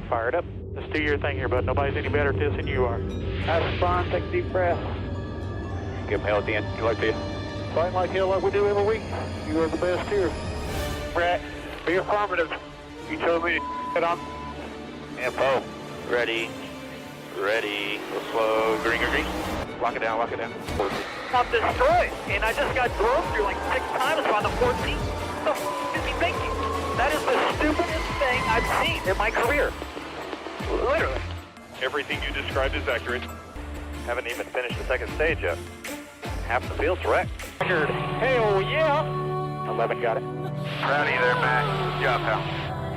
Fired up. Let's do your thing here, bud. Nobody's any better at this than you are. That's fine. Take a deep breath. Give them hell at the end. Good luck to you. Fight like hell like we do every week. You are the best here. Brett, Be affirmative. You told me to get on. info. Ready. Ready. Go slow. Green, green, green. Lock it down, lock it down. I'm destroyed, and I just got drove through like 6 times on the 14th. What the f*** is he thinking? That is the stupidest thing I've seen in my career. Literally. Everything you described is accurate. Haven't even finished the second stage yet. Half the field's wrecked. Record. Hell yeah. 11 got it. Proud of you there, Matt. Good job, pal.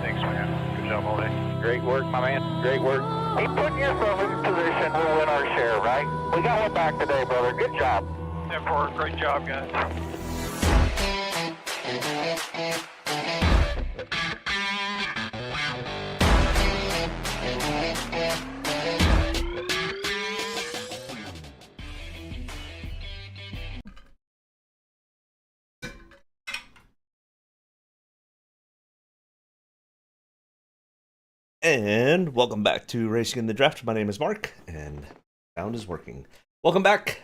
Thanks, man. Good job all day. Great work, my man. Great work. Keep putting yourself in position. We'll win our share, right? We got one back today, brother. Good job. 10-4, great job, guys. And welcome back to Racing in the Draft. My name is Mark, and sound is working. Welcome back.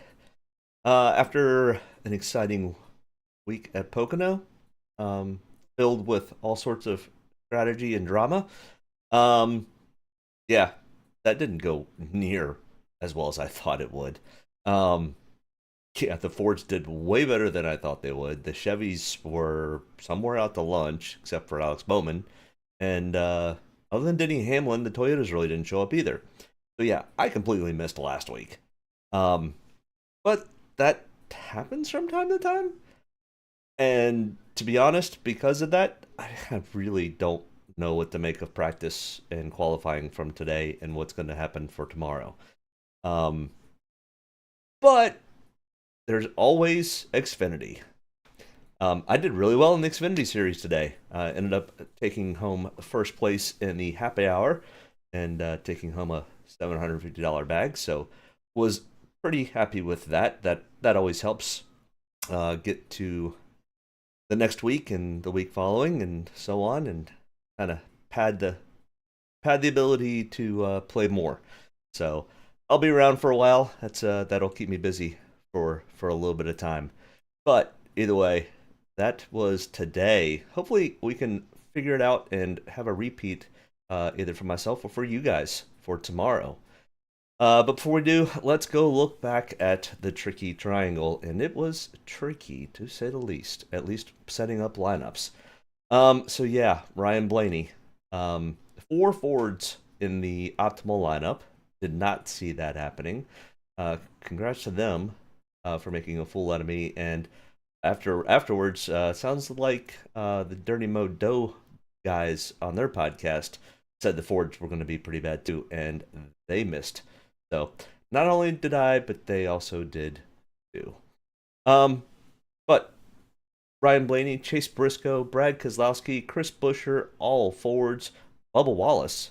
After an exciting week at Pocono, filled with all sorts of strategy and drama. Yeah, that didn't go near as well as I thought it would. Yeah, the Fords did way better than I thought they would. The Chevys were somewhere out to lunch, except for Alex Bowman. And other than Denny Hamlin, the Toyotas really didn't show up either. So yeah, I completely missed last week. But that happens from time to time. And to be honest, because of that, I really don't know what to make of practice and qualifying from today and what's going to happen for tomorrow. But there's always Xfinity. I did really well in the Xfinity series today. Ended up taking home first place in the happy hour and taking home a $750 bag. So was pretty happy with that. That always helps get to the next week and the week following and so on, and kind of pad the ability to play more. So I'll be around for a while. That'll keep me busy for a little bit of time. But either way, that was today. Hopefully we can figure it out and have a repeat either for myself or for you guys for tomorrow. But before we do, let's go look back at the tricky triangle. And it was tricky, to say the least, at least setting up lineups. So yeah, Ryan Blaney. 4 Fords in the optimal lineup. Did not see that happening. Congrats to them for making a fool out of me. And afterwards, sounds like the Dirty Mo Doe guys on their podcast said the Fords were going to be pretty bad too, and they missed. So not only did I, but they also did too. But Ryan Blaney, Chase Briscoe, Brad Keselowski, Chris Buescher, all Fords. Bubba Wallace,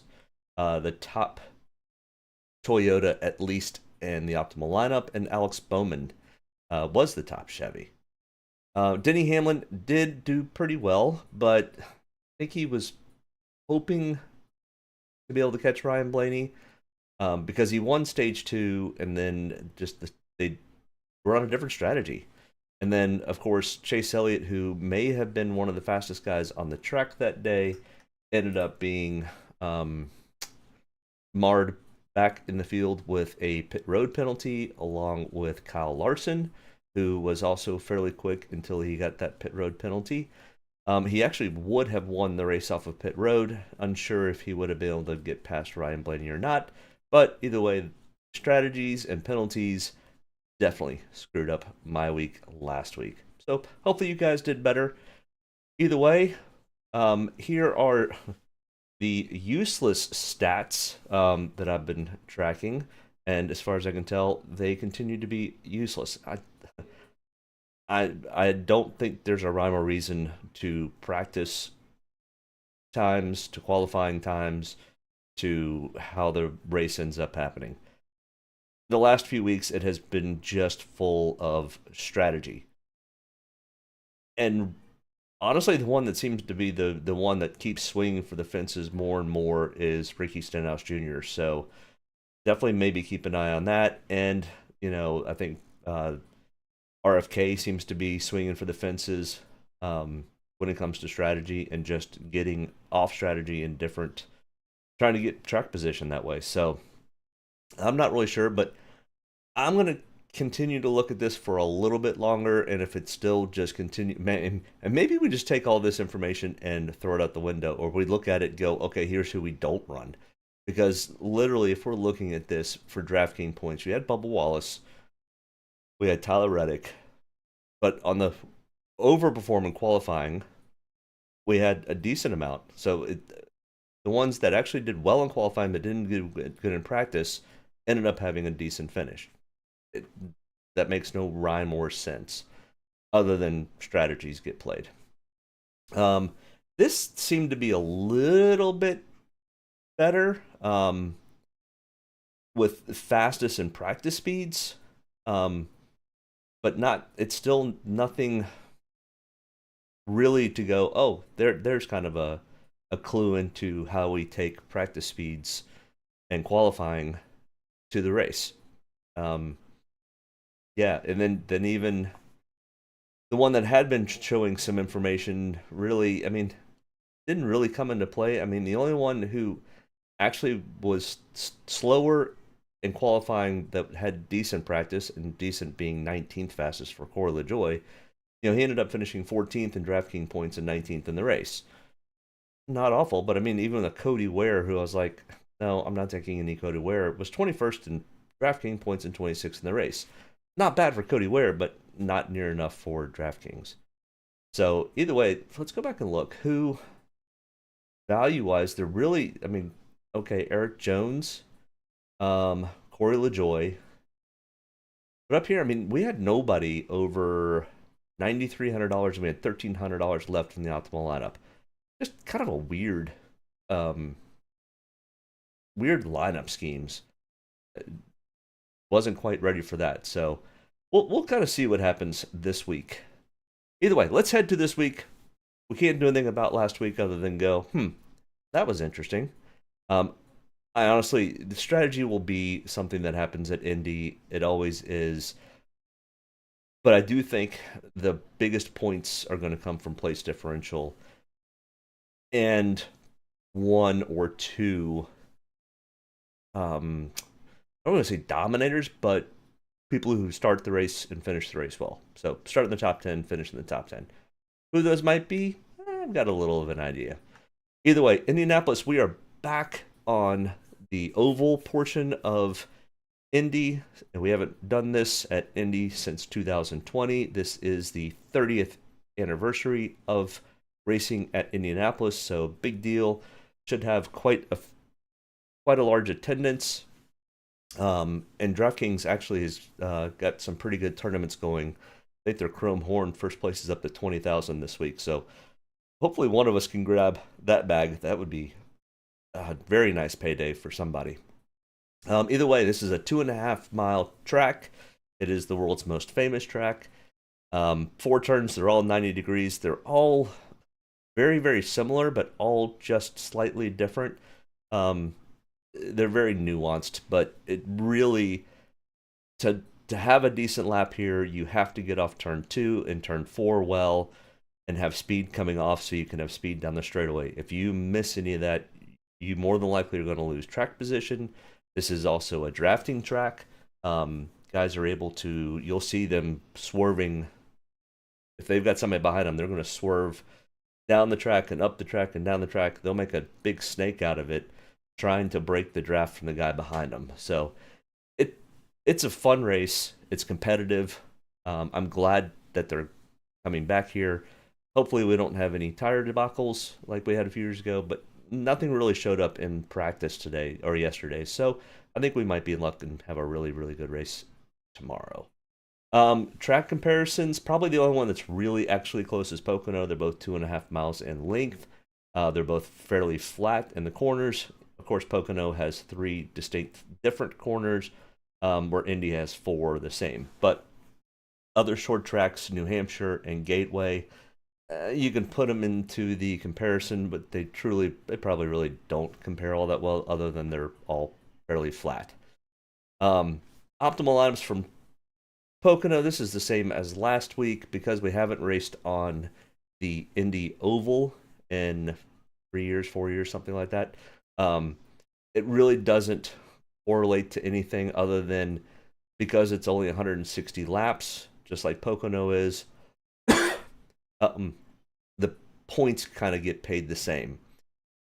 the top Toyota at least in the optimal lineup, and Alex Bowman was the top Chevy. Denny Hamlin did do pretty well, but I think he was hoping to be able to catch Ryan Blaney because he won stage 2, and then they were on a different strategy. And then, of course, Chase Elliott, who may have been one of the fastest guys on the track that day, ended up being marred back in the field with a pit road penalty, along with Kyle Larson, who was also fairly quick until he got that pit road penalty. He actually would have won the race off of pit road. Unsure if he would have been able to get past Ryan Blaney or not. But either way, strategies and penalties definitely screwed up my week last week. So hopefully you guys did better. Either way, here are the useless stats that I've been tracking. And as far as I can tell, they continue to be useless. I don't think there's a rhyme or reason to practice times, to qualifying times, to how the race ends up happening. The last few weeks, it has been just full of strategy. And honestly, the one that seems to be the one that keeps swinging for the fences more and more is Ricky Stenhouse Jr. So definitely maybe keep an eye on that. And I think RFK seems to be swinging for the fences when it comes to strategy and just getting off strategy and different, trying to get track position that way. So I'm not really sure, but I'm going to continue to look at this for a little bit longer. And if it's still just continue, and maybe we just take all this information and throw it out the window, or we look at it and go, okay, here's who we don't run. Because literally, if we're looking at this for DraftKings points, we had Bubba Wallace, we had Tyler Reddick, but on the overperforming qualifying, we had a decent amount. So the ones that actually did well in qualifying but didn't do good in practice ended up having a decent finish. That makes no rhyme or sense other than strategies get played. This seemed to be a little bit better with fastest and practice speeds, but not. It's still nothing really to go. Oh, there's kind of a clue into how we take practice speeds and qualifying to the race. Yeah, and then even the one that had been showing some information really, I mean, didn't really come into play. I mean, the only one who actually was slower in qualifying that had decent practice, and decent being 19th fastest for Corey LaJoy, he ended up finishing 14th in DraftKings points and 19th in the race. Not awful, but I mean, even a Cody Ware, who I was like, no, I'm not taking any Cody Ware, was 21st in DraftKings points and 26th in the race. Not bad for Cody Ware, but not near enough for DraftKings. So either way, let's go back and look who value-wise they're really. I mean, okay, Eric Jones, Corey LaJoy, but up here, I mean, we had nobody over $9,300, and we had $1,300 left from the optimal lineup. Just kind of a weird lineup schemes. Wasn't quite ready for that, so we'll kind of see what happens this week. Either way, let's head to this week. We can't do anything about last week other than go, that was interesting. I honestly, the strategy will be something that happens at Indy. It always is. But I do think the biggest points are going to come from place differential and one or two, I don't want to say dominators, but people who start the race and finish the race well. So start in the top 10, finish in the top 10. Who those might be, I've got a little of an idea. Either way, Indianapolis, we are back on the oval portion of Indy, and we haven't done this at Indy since 2020. This is the 30th anniversary of racing at Indianapolis, so big deal. Should have quite a large attendance. And DraftKings actually has got some pretty good tournaments going. I think their Chrome Horn first place is up to 20,000 this week, so hopefully one of us can grab that bag. That would be a very nice payday for somebody. Either way, this is a 2.5 mile track. It is the world's most famous track. 4 turns, they're all 90 degrees. They're all very, very similar, but all just slightly different. They're very nuanced, but it really, to have a decent lap here, you have to get off turn 2 and turn 4 well and have speed coming off so you can have speed down the straightaway. If you miss any of that, you more than likely are going to lose track position. This is also a drafting track. Guys are able to, you'll see them swerving. If they've got somebody behind them, they're going to swerve down the track and up the track and down the track. They'll make a big snake out of it, trying to break the draft from the guy behind them. So it's a fun race. It's competitive. I'm glad that they're coming back here. Hopefully we don't have any tire debacles like we had a few years ago, but nothing really showed up in practice today or yesterday. So I think we might be in luck and have a really, really good race tomorrow. Track comparisons, probably the only one that's really actually close is Pocono. They're both 2.5 miles in length. They're both fairly flat in the corners. Of course, Pocono has 3 distinct different corners, where Indy has 4 the same. But other short tracks, New Hampshire and Gateway, You can put them into the comparison, but they probably really don't compare all that well, other than they're all fairly flat. Optimal lineups from Pocono. This is the same as last week because we haven't raced on the Indy Oval in 3 years, 4 years, something like that. It really doesn't correlate to anything other than because it's only 160 laps, just like Pocono is. The points kind of get paid the same.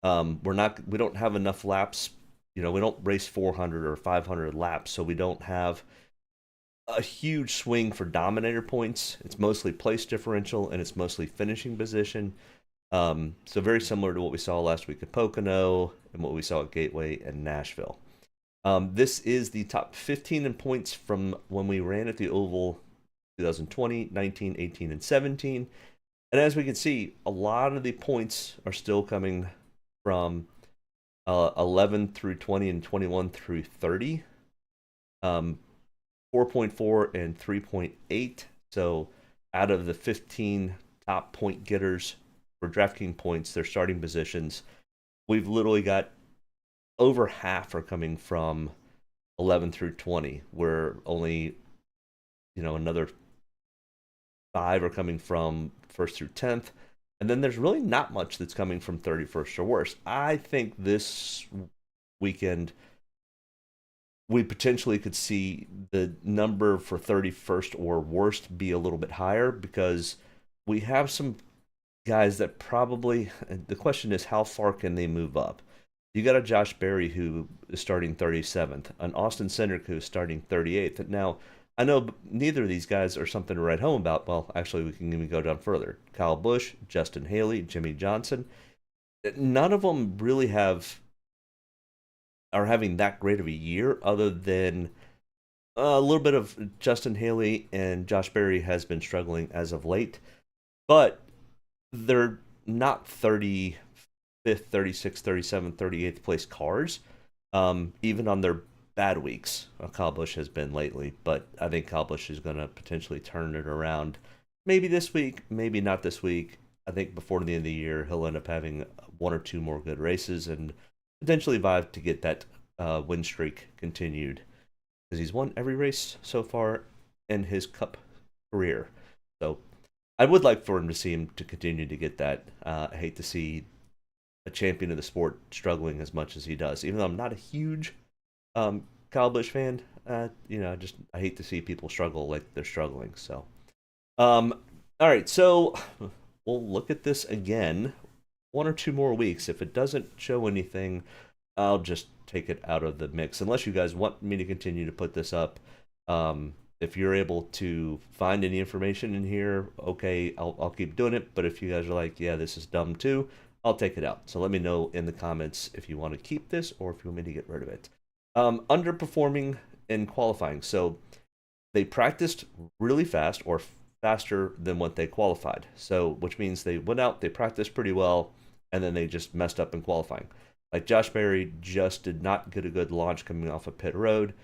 We don't have enough laps. We don't race 400 or 500 laps, so we don't have a huge swing for Dominator points. It's mostly place differential and it's mostly finishing position. So very similar to what we saw last week at Pocono and what we saw at Gateway and Nashville. This is the top 15 in points from when we ran at the Oval 2020, 19, 18, and 17. And as we can see, a lot of the points are still coming from 11 through 20 and 21 through 30. 4.4 and 3.8. So out of the 15 top point getters for Draftkings points, their starting positions, we've literally got over half are coming from 11 through 20, where only another 5 are coming from 1st through 10th. And then there's really not much that's coming from 31st or worse. I think this weekend we potentially could see the number for 31st or worst be a little bit higher because we have some guys that probably, the question is how far can they move up? You got a Josh Berry who is starting 37th, an Austin Cindric who is starting 38th. Now, I know neither of these guys are something to write home about. Well, actually, we can even go down further. Kyle Busch, Justin Haley, Jimmy Johnson. None of them really are having that great of a year, other than a little bit of Justin Haley and Josh Berry has been struggling as of late. But they're not 35th, 36th, 37th, 38th place cars, even on their bad weeks. Kyle Busch has been lately, but I think Kyle Busch is going to potentially turn it around. Maybe this week, maybe not this week. I think before the end of the year, he'll end up having 1 or 2 more good races and potentially vibe to get that win streak continued, because he's won every race so far in his Cup career. So I would like for him to see him to continue to get that. I hate to see a champion of the sport struggling as much as he does, even though I'm not a huge Kyle Busch fan. I hate to see people struggle like they're struggling. So, all right, so we'll look at this again 1 or 2 more weeks. If it doesn't show anything, I'll just take it out of the mix, unless you guys want me to continue to put this up. If you're able to find any information in here, okay, I'll keep doing it. But if you guys are like, yeah, this is dumb too, I'll take it out. So let me know in the comments if you want to keep this or if you want me to get rid of it. Underperforming in qualifying. So they practiced really fast, or faster than what they qualified. So, which means they went out, they practiced pretty well, and then they just messed up in qualifying. Like Josh Berry just did not get a good launch coming off of pit road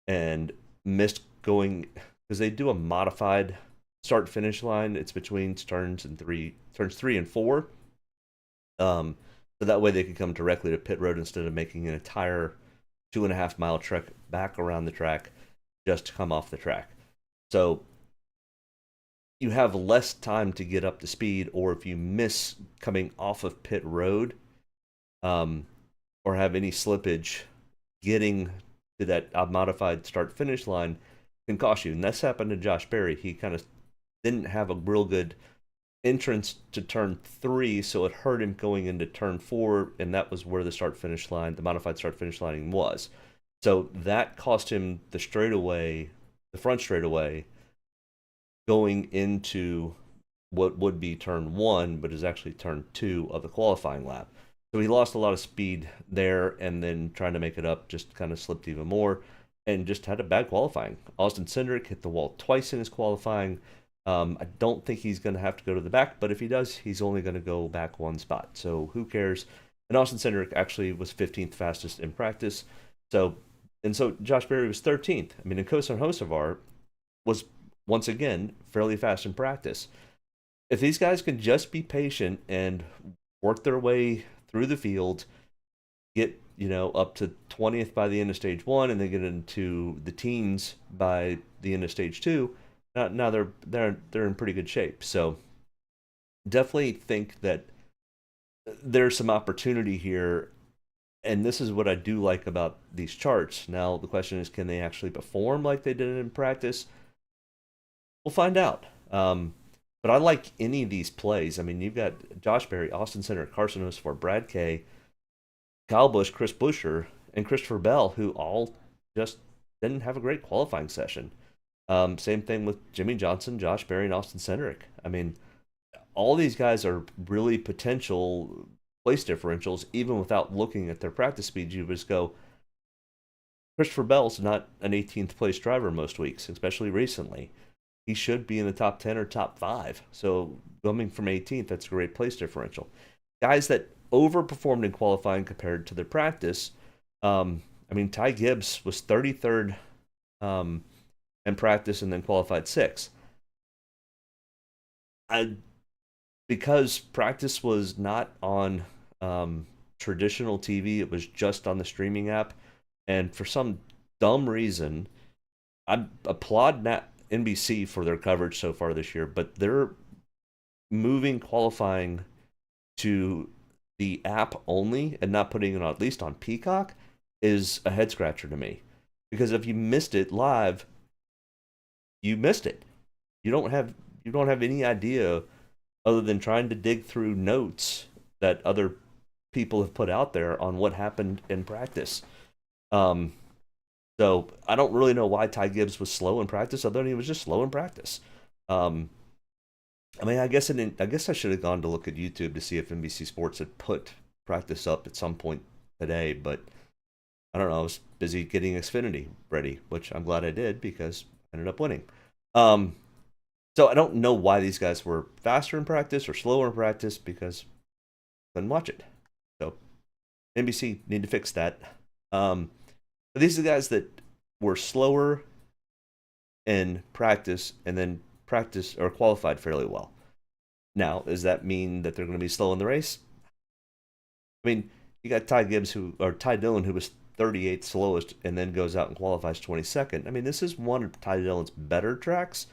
and missed going, because they do a modified start finish line. It's between turns 3 and 4. So that way they could come directly to pit road instead of making an entire 2.5 mile trek back around the track just to come off the track. So you have less time to get up to speed, or if you miss coming off of pit road, or have any slippage, getting to that modified start finish line can cost you. And that's happened to Josh Berry. He kind of didn't have a real good entrance to turn 3, so it hurt him going into turn 4, and that was where the modified start finish lining was. So that cost him the front straightaway, going into what would be turn 1, but is actually turn 2 of the qualifying lap. So he lost a lot of speed there, and then trying to make it up just kind of slipped even more and just had a bad qualifying. Austin Cindric hit the wall twice in his qualifying. I don't think he's going to have to go to the back, but if he does, he's only going to go back 1 spot. So who cares? And Austin Cindric actually was 15th fastest in practice. So Josh Berry was 13th. I mean, and Kosan Hocevar was once again fairly fast in practice. if these guys can just be patient and work their way through the field, get up to 20th by the end of stage one, and then get into the teens by the end of stage two, now they're in pretty good shape. So definitely think that there's some opportunity here, and this is what I do like about these charts. Now the question is, can they actually perform like they did in practice? We'll find out. But I like any of these plays. I mean, you've got Josh Berry, Austin Center, Carson Osfor, Brad Kay, Kyle Busch, Chris Buescher, and Christopher Bell, who all just didn't have a great qualifying session. Same thing with Jimmy Johnson, Josh Berry, and Austin Cindric. I mean, all these guys are really potential place differentials, even without looking at their practice speeds. You just go, Christopher Bell's not an 18th place driver most weeks, especially recently. He should be in the top 10 or top 5. So coming from 18th, that's a great place differential. Guys that overperformed in qualifying compared to their practice. I mean, Ty Gibbs was 33rd in practice and then qualified 6th. Because practice was not on traditional TV, it was just on the streaming app. And for some dumb reason, I applaud NBC for their coverage so far this year, but they're moving qualifying to the app only and not putting it on, at least on Peacock, is a head scratcher to me. Because if you missed it live, you missed it. You don't have any idea other than trying to dig through notes that other people have put out there on what happened in practice. So I don't really know why Ty Gibbs was slow in practice, other than he was just slow in practice. I mean, I guess I should have gone to look at YouTube to see if NBC Sports had put practice up at some point today, but I don't know. I was busy getting Xfinity ready, which I'm glad I did because I ended up winning. So I don't know why these guys were faster in practice or slower in practice because I couldn't watch it. So NBC need to fix that. But these are the guys that were slower in practice and then practice or qualified fairly well. Now, does that mean that they're going to be slow in the race? I mean, you got Ty Dillon, who was 38th slowest and then goes out and qualifies 22nd. I mean, this is one of Ty Dillon's better tracks,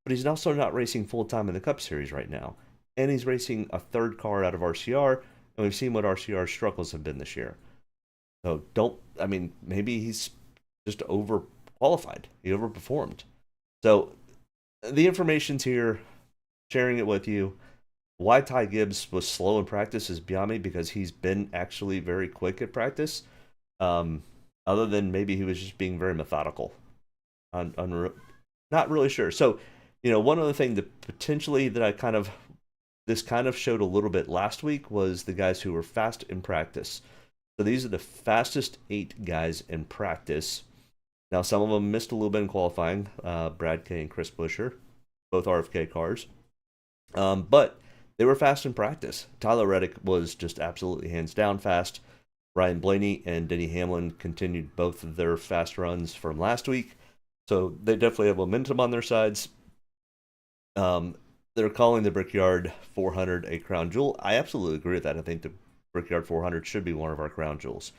but he's also not racing full time in the Cup Series right now. And he's racing a third car out of RCR, and we've seen what RCR's struggles have been this year. So maybe he's just overqualified. He overperformed. So the information's here, sharing it with you. Why Ty Gibbs was slow in practice is beyond me because he's been actually very quick at practice. Other than maybe he was just being very methodical. Not really sure. So, one other thing that potentially that this kind of showed a little bit last week was the guys who were fast in practice. So these are the fastest 8 guys in practice. Now, some of them missed a little bit in qualifying. Brad Kay and Chris Buescher, both RFK cars. But they were fast in practice. Tyler Reddick was just absolutely hands down fast. Ryan Blaney and Denny Hamlin continued both of their fast runs from last week. So they definitely have momentum on their sides. They're calling the Brickyard 400 a crown jewel. I absolutely agree with that. I think the Brickyard 400 should be one of our crown jewels.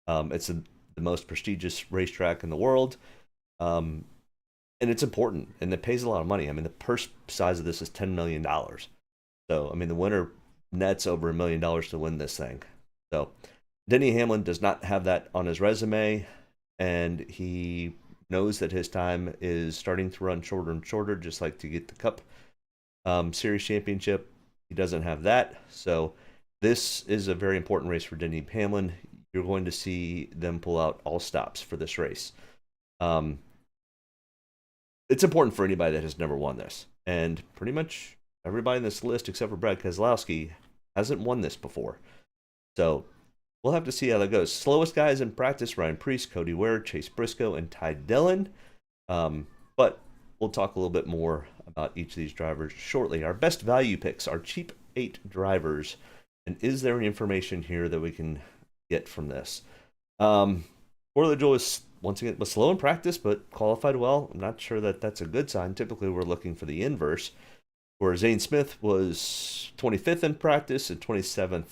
It's the most prestigious racetrack in the world. And it's important, and it pays a lot of money. I mean, the purse size of this is $10 million. So, the winner nets over $1 million to win this thing. So, Denny Hamlin does not have that on his resume, and he knows that his time is starting to run shorter and shorter, just like to get the Cup Series championship. He doesn't have that. So, this is a very important race for Denny Hamlin. You're going to see them pull out all stops for this race. It's important for anybody that has never won this. And pretty much everybody in this list, except for Brad Keselowski, hasn't won this before. So we'll have to see how that goes. Slowest guys in practice, Ryan Preece, Cody Ware, Chase Briscoe, and Ty Dillon. But we'll talk a little bit more about each of these drivers shortly. Our best value picks are cheap 8 drivers. And is there any information here that we can get from this? Orla Joe is, once again, was slow in practice, but qualified well. I'm not sure that that's a good sign. Typically, we're looking for the inverse. where Zane Smith was 25th in practice and 27th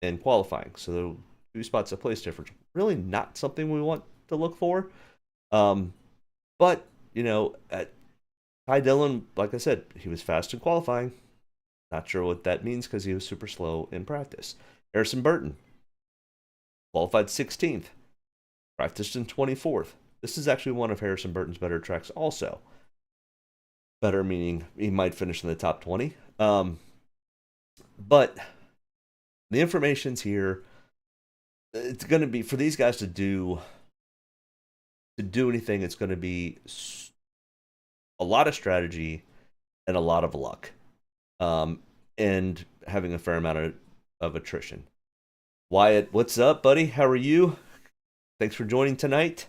in qualifying. So there were 2 spots of place difference. Really not something we want to look for. But, you know, Ty Dillon, like I said, he was fast in qualifying. Not sure what that means because he was super slow in practice. Harrison Burton qualified 16th, practiced in 24th. This is actually one of Harrison Burton's better tracks also. Better meaning he might finish in the top 20. But the information's here. It's going to be, for these guys to do anything, it's going to be a lot of strategy and a lot of luck. And having a fair amount of attrition. Wyatt, what's up, buddy? How are you? Thanks for joining tonight.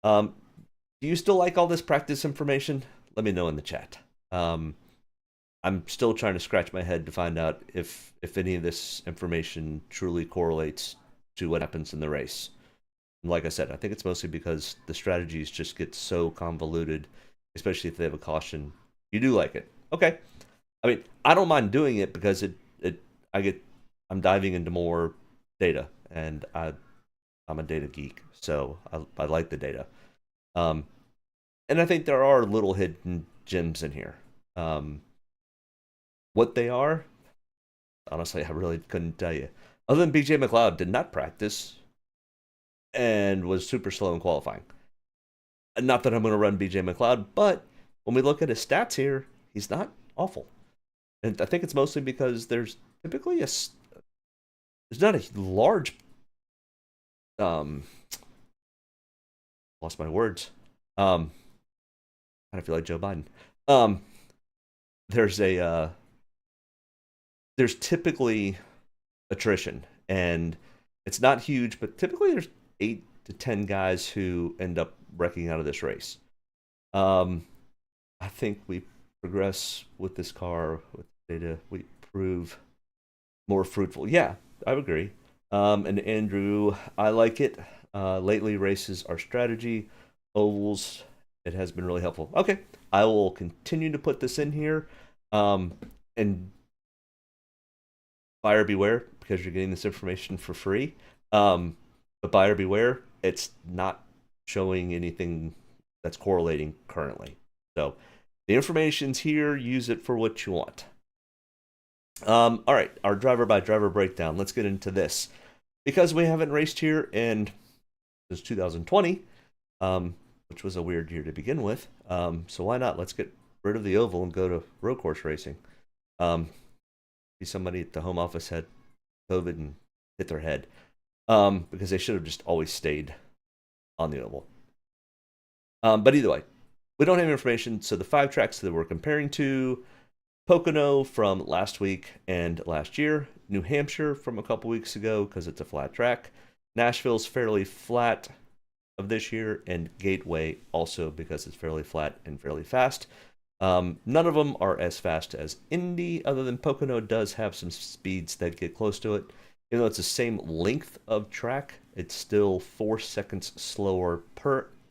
Do you still like all this practice information? Let me know in the chat. I'm still trying to scratch my head to find out if any of this information truly correlates to what happens in the race. And like I said, I think it's mostly because the strategies just get so convoluted, especially if they have a caution. You do like it. Okay. I mean, I don't mind doing it because I'm diving into more data, and I'm a data geek, so I like the data. And I think there are little hidden gems in here. What they are, honestly, I really couldn't tell you. Other than BJ McLeod did not practice and was super slow in qualifying. And not that I'm going to run BJ McLeod, but when we look at his stats here, he's not awful. And I think it's mostly because there's typically there's not a large, lost my words. I feel like Joe Biden. There's typically attrition, and it's not huge, but typically there's 8 to 10 guys who end up wrecking out of this race. I think we progress with this car with data. We prove more fruitful. Yeah, I agree. And Andrew, I like it. Lately, races are strategy. Ovals, it has been really helpful. Okay, I will continue to put this in here. And buyer beware, because you're getting this information for free. But buyer beware, it's not showing anything that's correlating currently. So the information's here. Use it for what you want. All right, our driver by driver breakdown. Let's get into this. Because we haven't raced here since 2020, which was a weird year to begin with. So why not? Let's get rid of the oval and go to road course racing. Somebody at the home office had COVID and hit their head, because they should have just always stayed on the oval. But either way, we don't have information. So the 5 tracks that we're comparing to: Pocono from last week and last year, New Hampshire from a couple weeks ago because it's a flat track, Nashville's fairly flat of this year, and Gateway also because it's fairly flat and fairly fast. None of them are as fast as Indy, other than Pocono does have some speeds that get close to it. Even though it's the same length of track, it's still 4 seconds slower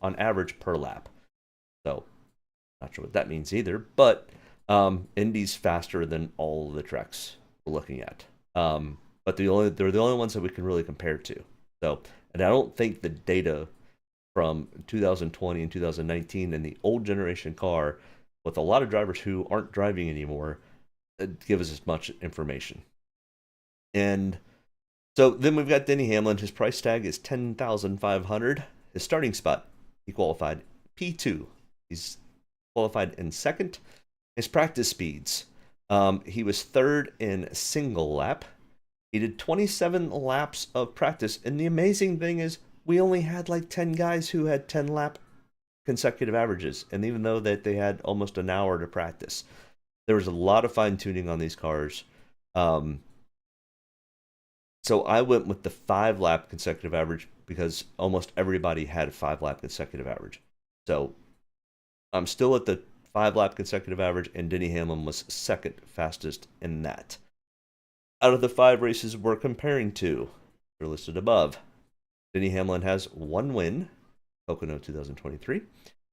on average per lap. So, not sure what that means either, but Indy's faster than all of the tracks we're looking at. But they're the only ones that we can really compare to. So, and I don't think the data from 2020 and 2019 and the old generation car, with a lot of drivers who aren't driving anymore, give us as much information. And so then we've got Denny Hamlin. His price tag is $10,500. His starting spot, he qualified P2. He's qualified in second. His practice speeds, he was third in single lap. He did 27 laps of practice. And the amazing thing is we only had like 10 guys who had 10 lap consecutive averages. And even though that they had almost an hour to practice, there was a lot of fine tuning on these cars. So I went with the 5 lap consecutive average because almost everybody had a 5 lap consecutive average. So I'm still at the 5 lap consecutive average, and Denny Hamlin was second fastest in that. Out of the 5 races we're comparing to, they're listed above. Denny Hamlin has 1 win, Pocono 2023.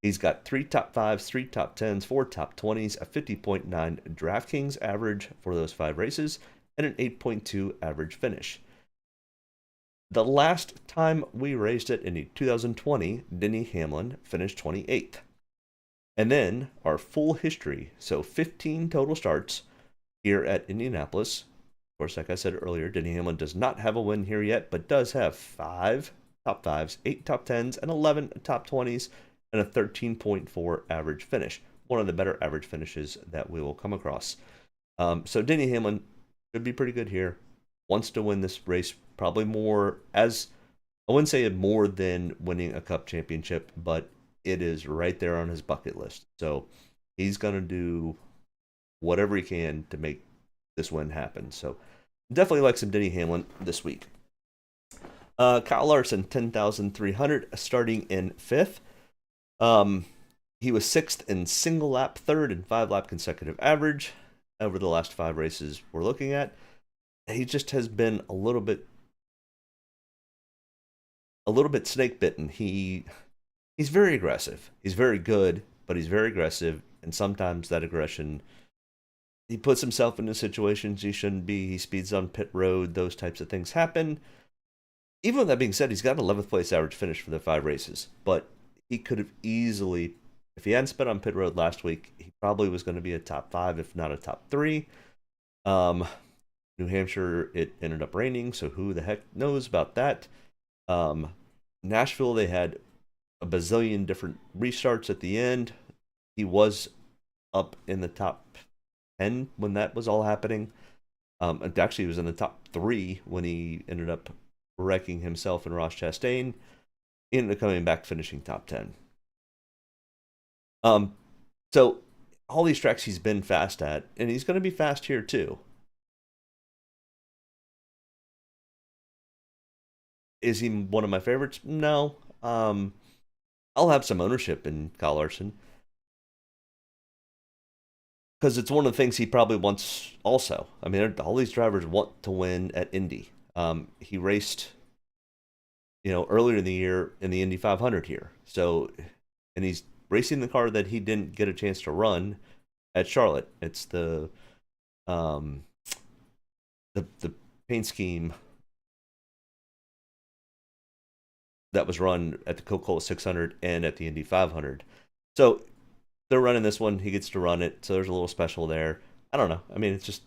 He's got 3 top 5s, 3 top 10s, 4 top 20s, a 50.9 Draftkings average for those 5 races, and an 8.2 average finish. The last time we raced it in 2020, Denny Hamlin finished 28th. And then our full history, so 15 total starts here at Indianapolis. Of course, like I said earlier, Denny Hamlin does not have a win here yet, but does have 5 top 5s, 8 top 10s, and 11 top 20s, and a 13.4 average finish. One of the better average finishes that we will come across. So Denny Hamlin should be pretty good here. Wants to win this race probably more, as I wouldn't say more than winning a cup championship, but it is right there on his bucket list. So he's going to do whatever he can to make this win happen. So definitely like some Denny Hamlin this week. Kyle Larson, 10,300, starting in 5th. He was 6th in single lap, 3rd in 5-lap consecutive average over the last 5 races we're looking at. He just has been a little bit snake bitten. He's very aggressive. He's very good, but he's very aggressive, and sometimes that aggression, he puts himself into situations he shouldn't be. He speeds on pit road. Those types of things happen. Even with that being said, he's got an 11th place average finish for the 5 races, but he could have easily, if he hadn't sped on pit road last week, he probably was going to be a top 5, if not a top 3. New Hampshire, it ended up raining, so who the heck knows about that. Nashville, they had a bazillion different restarts at the end. He was up in the top 10 when that was all happening. Actually, he was in the top 3 when he ended up wrecking himself and Ross Chastain. He ended up coming back, finishing top 10. So all these tracks he's been fast at, and he's going to be fast here too. Is he one of my favorites? No. I'll have some ownership in Kyle Larson, because it's one of the things he probably wants also. I mean, all these drivers want to win at Indy. He raced, earlier in the year in the Indy 500 here. So, and he's racing the car that he didn't get a chance to run at Charlotte. It's the paint scheme that was run at the Coca-Cola 600 and at the Indy 500. So they're running this one. He gets to run it. So there's a little special there. I don't know. I mean, it's just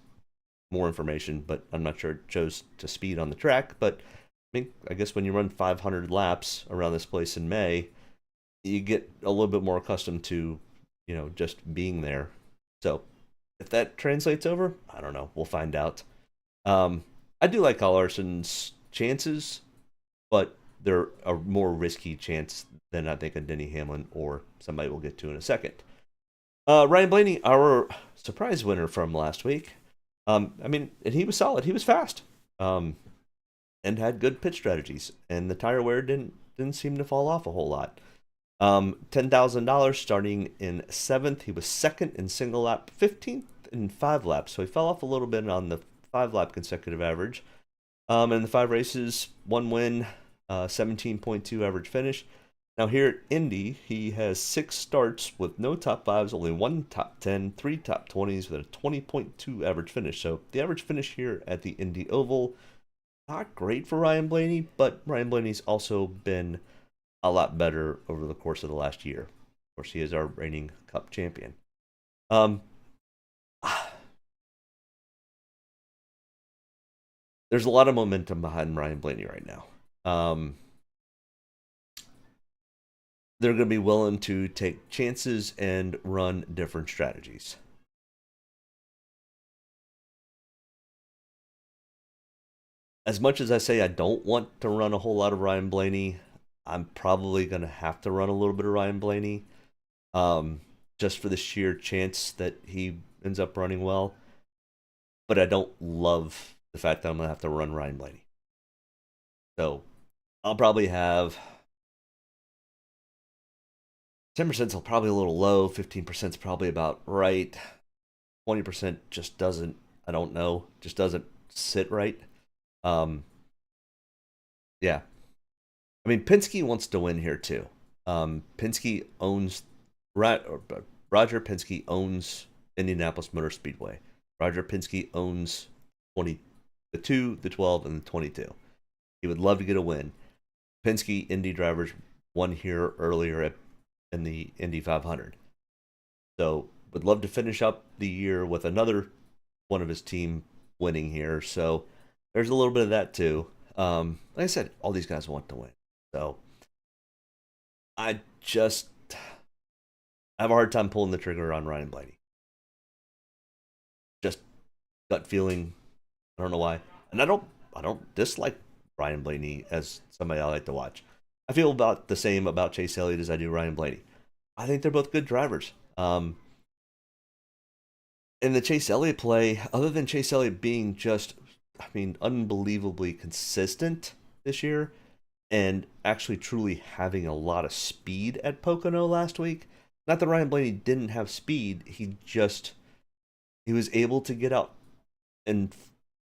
more information, but I'm not sure it shows to speed on the track. But I mean, I guess when you run 500 laps around this place in May, you get a little bit more accustomed to, just being there. So if that translates over, I don't know. We'll find out. I do like Kyle Larson's chances, but they're a more risky chance than I think a Denny Hamlin or somebody we'll get to in a second. Ryan Blaney, our surprise winner from last week. And he was solid. He was fast, and had good pit strategies, and the tire wear didn't seem to fall off a whole lot. $10,000 starting in 7th. He was 2nd in single lap, 15th in 5 laps. So he fell off a little bit on the 5-lap consecutive average. In the 5 races, 1 win, 17.2 average finish. Now here at Indy, he has 6 starts with no top 5s, only 1 top 10, 3 top 20s with a 20.2 average finish. So the average finish here at the Indy Oval, not great for Ryan Blaney, but Ryan Blaney's also been a lot better over the course of the last year. Of course, he is our reigning Cup champion. There's a lot of momentum behind Ryan Blaney right now. They're going to be willing to take chances and run different strategies. As much as I say I don't want to run a whole lot of Ryan Blaney, I'm probably going to have to run a little bit of Ryan Blaney, just for the sheer chance that he ends up running well. But I don't love the fact that I'm going to have to run Ryan Blaney. So I'll probably have 10% is probably a little low. 15% is probably about right. 20% just doesn't, I don't know, just doesn't sit right. Yeah. I mean, Penske wants to win here too. Penske owns Roger Penske owns Indianapolis Motor Speedway. Roger Penske owns 20, the 2, the 12, and the 22. He would love to get a win. Penske Indy drivers won here earlier in the Indy 500. So would love to finish up the year with another one of his team winning here. So there's a little bit of that too. Like I said, all these guys want to win. So I have a hard time pulling the trigger on Ryan Blaney. Just gut feeling. I don't know why. And I don't dislike Ryan Blaney as somebody I like to watch. I feel about the same about Chase Elliott as I do Ryan Blaney. I think they're both good drivers. In the Chase Elliott play, other than Chase Elliott being just, unbelievably consistent this year and actually truly having a lot of speed at Pocono last week. Not that Ryan Blaney didn't have speed, he was able to get out in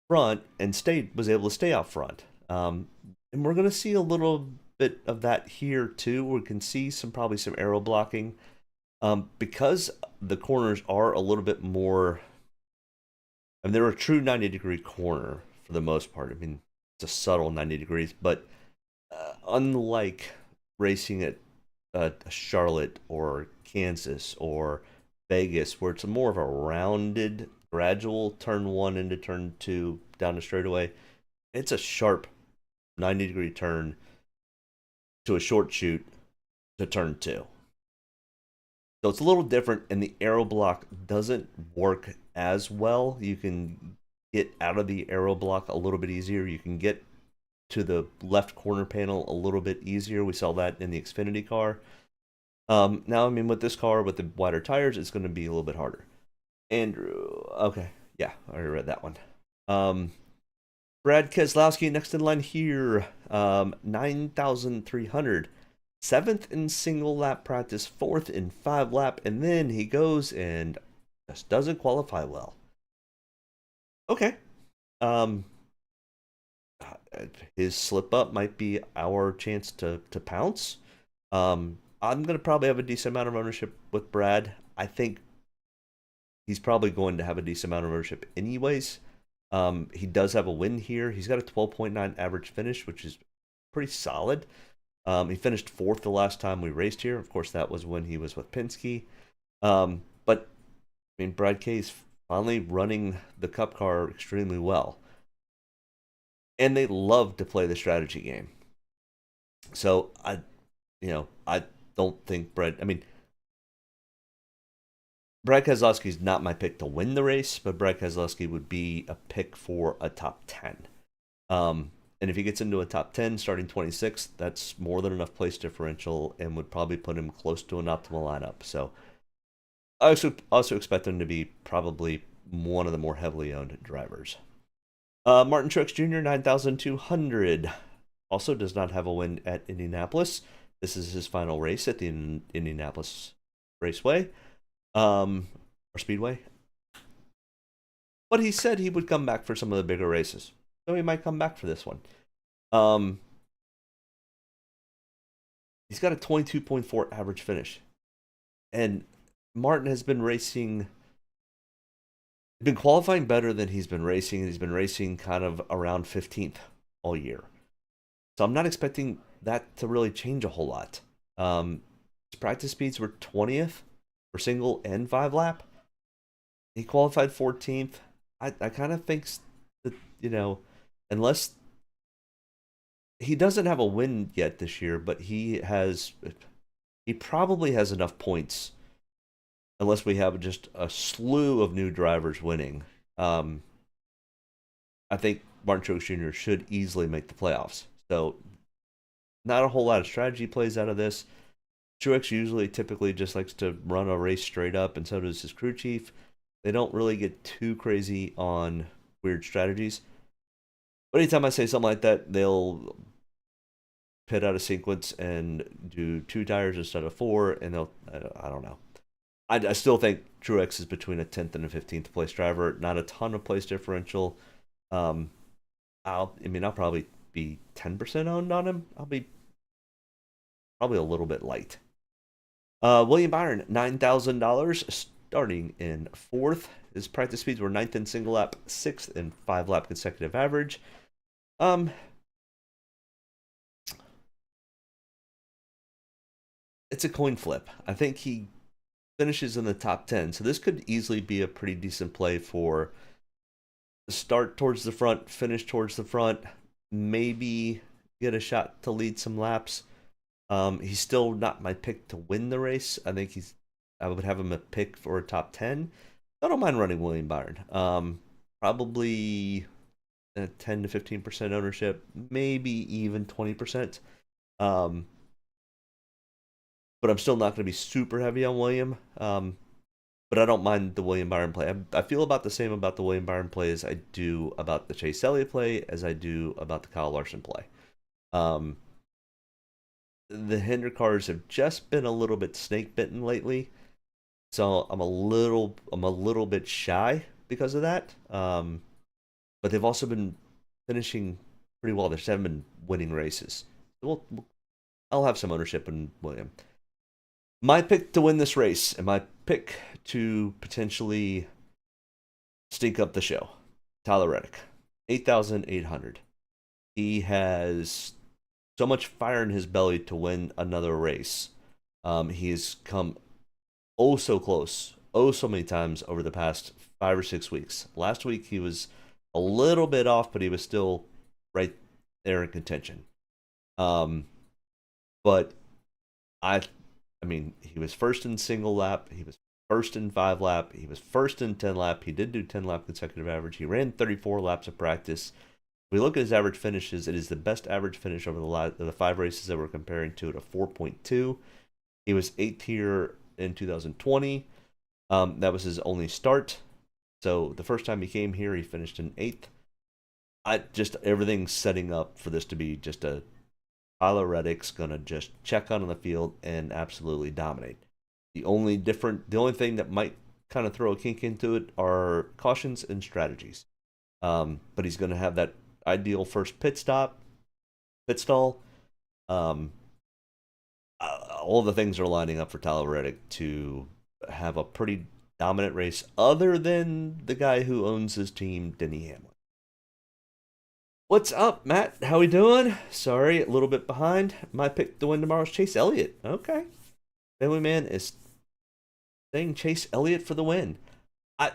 front and was able to stay out front. And we're going to see a little bit of that here too. We can see probably some aero blocking. Because the corners are a little bit more, they're a true 90-degree corner for the most part. It's a subtle 90 degrees, but unlike racing at Charlotte or Kansas or Vegas, where it's more of a rounded, gradual turn 1 into turn 2 down the straightaway, it's a sharp 90-degree turn to a short shoot to turn 2. So it's a little different, and the aero block doesn't work as well. You can get out of the aero block a little bit easier. You can get to the left corner panel a little bit easier. We saw that in the Xfinity car. Now, with this car, with the wider tires, it's going to be a little bit harder. Andrew, okay, yeah, I already read that one. Brad Keselowski next in line here, 9,300. 7th in single lap practice, 4th in 5 lap, and then he goes and just doesn't qualify well. Okay. His slip up might be our chance to pounce. I'm going to probably have a decent amount of ownership with Brad. I think he's probably going to have a decent amount of ownership anyways. He does have a win here. He's got a 12.9 average finish, which is pretty solid. He finished 4th the last time we raced here. Of course, that was when he was with Penske. But Brad K is finally running the Cup car extremely well. And they love to play the strategy game. So I don't think Brad Keselowski is not my pick to win the race, but Brad Keselowski would be a pick for a top 10. And if he gets into a top 10 starting 26th, that's more than enough place differential and would probably put him close to an optimal lineup. So I also expect him to be probably one of the more heavily owned drivers. Martin Truex Jr., 9,200. Also does not have a win at Indianapolis. This is his final race at the Indianapolis Raceway. Or Speedway. But he said he would come back for some of the bigger races. So he might come back for this one. He's got a 22.4 average finish. And Martin has been qualifying better than he's been racing. He's been racing kind of around 15th all year. So I'm not expecting that to really change a whole lot. His practice speeds were 20th for single and 5 lap. He qualified 14th. I kind of think that, unless he doesn't have a win yet this year, but he probably has enough points, unless we have just a slew of new drivers winning. I think Martin Truex Jr. should easily make the playoffs. So not a whole lot of strategy plays out of this. Truex typically just likes to run a race straight up, and so does his crew chief. They don't really get too crazy on weird strategies. But anytime I say something like that, they'll pit out a sequence and do 2 tires instead of 4, and I don't know. I still think Truex is between a 10th and a 15th place driver. Not a ton of place differential. I'll probably be 10% owned on him. I'll be probably a little bit light. William Byron, $9,000, starting in 4th. His practice speeds were 9th in single lap, 6th in 5-lap consecutive average. It's a coin flip. I think he finishes in the top 10, so this could easily be a pretty decent play for start towards the front, finish towards the front, maybe get a shot to lead some laps. He's still not my pick to win the race. I would have him a pick for a top 10. I don't mind running William Byron. Probably 10 to 15% ownership, maybe even 20%. But I'm still not going to be super heavy on William. But I don't mind the William Byron play. I feel about the same about the William Byron play as I do about the Chase Elliott play, as I do about the Kyle Larson play. The Hinder cars have just been a little bit snake bitten lately, so I'm a little bit shy because of that. But they've also been finishing pretty well. They just haven't been winning races. I'll have some ownership in William. My pick to win this race, and my pick to potentially stink up the show, Tyler Reddick, 8,800. He has so much fire in his belly to win another race. He has come oh so close, oh so many times over the past 5 or 6 weeks. Last week he was a little bit off, but he was still right there in contention. But I mean, he was first in single lap. He was first in 5-lap. He was first in 10-lap. He did do 10-lap consecutive average. He ran 34 laps of practice. If we look at his average finishes, it is the best average finish over the 5 races that we're comparing to at a 4.2. He was 8th here in 2020. That was his only start. So the first time he came here, he finished in 8th. Everything's setting up for this to be just a Tyler Reddick's going to just check out on the field and absolutely dominate. The only thing that might kind of throw a kink into it are cautions and strategies. But he's going to have that ideal first pit stall. All the things are lining up for Tyler Reddick to have a pretty dominant race, other than the guy who owns his team, Denny Hamlin. What's up, Matt? How we doing? Sorry, a little bit behind. My pick to win tomorrow is Chase Elliott. Okay. Family Man is saying Chase Elliott for the win. I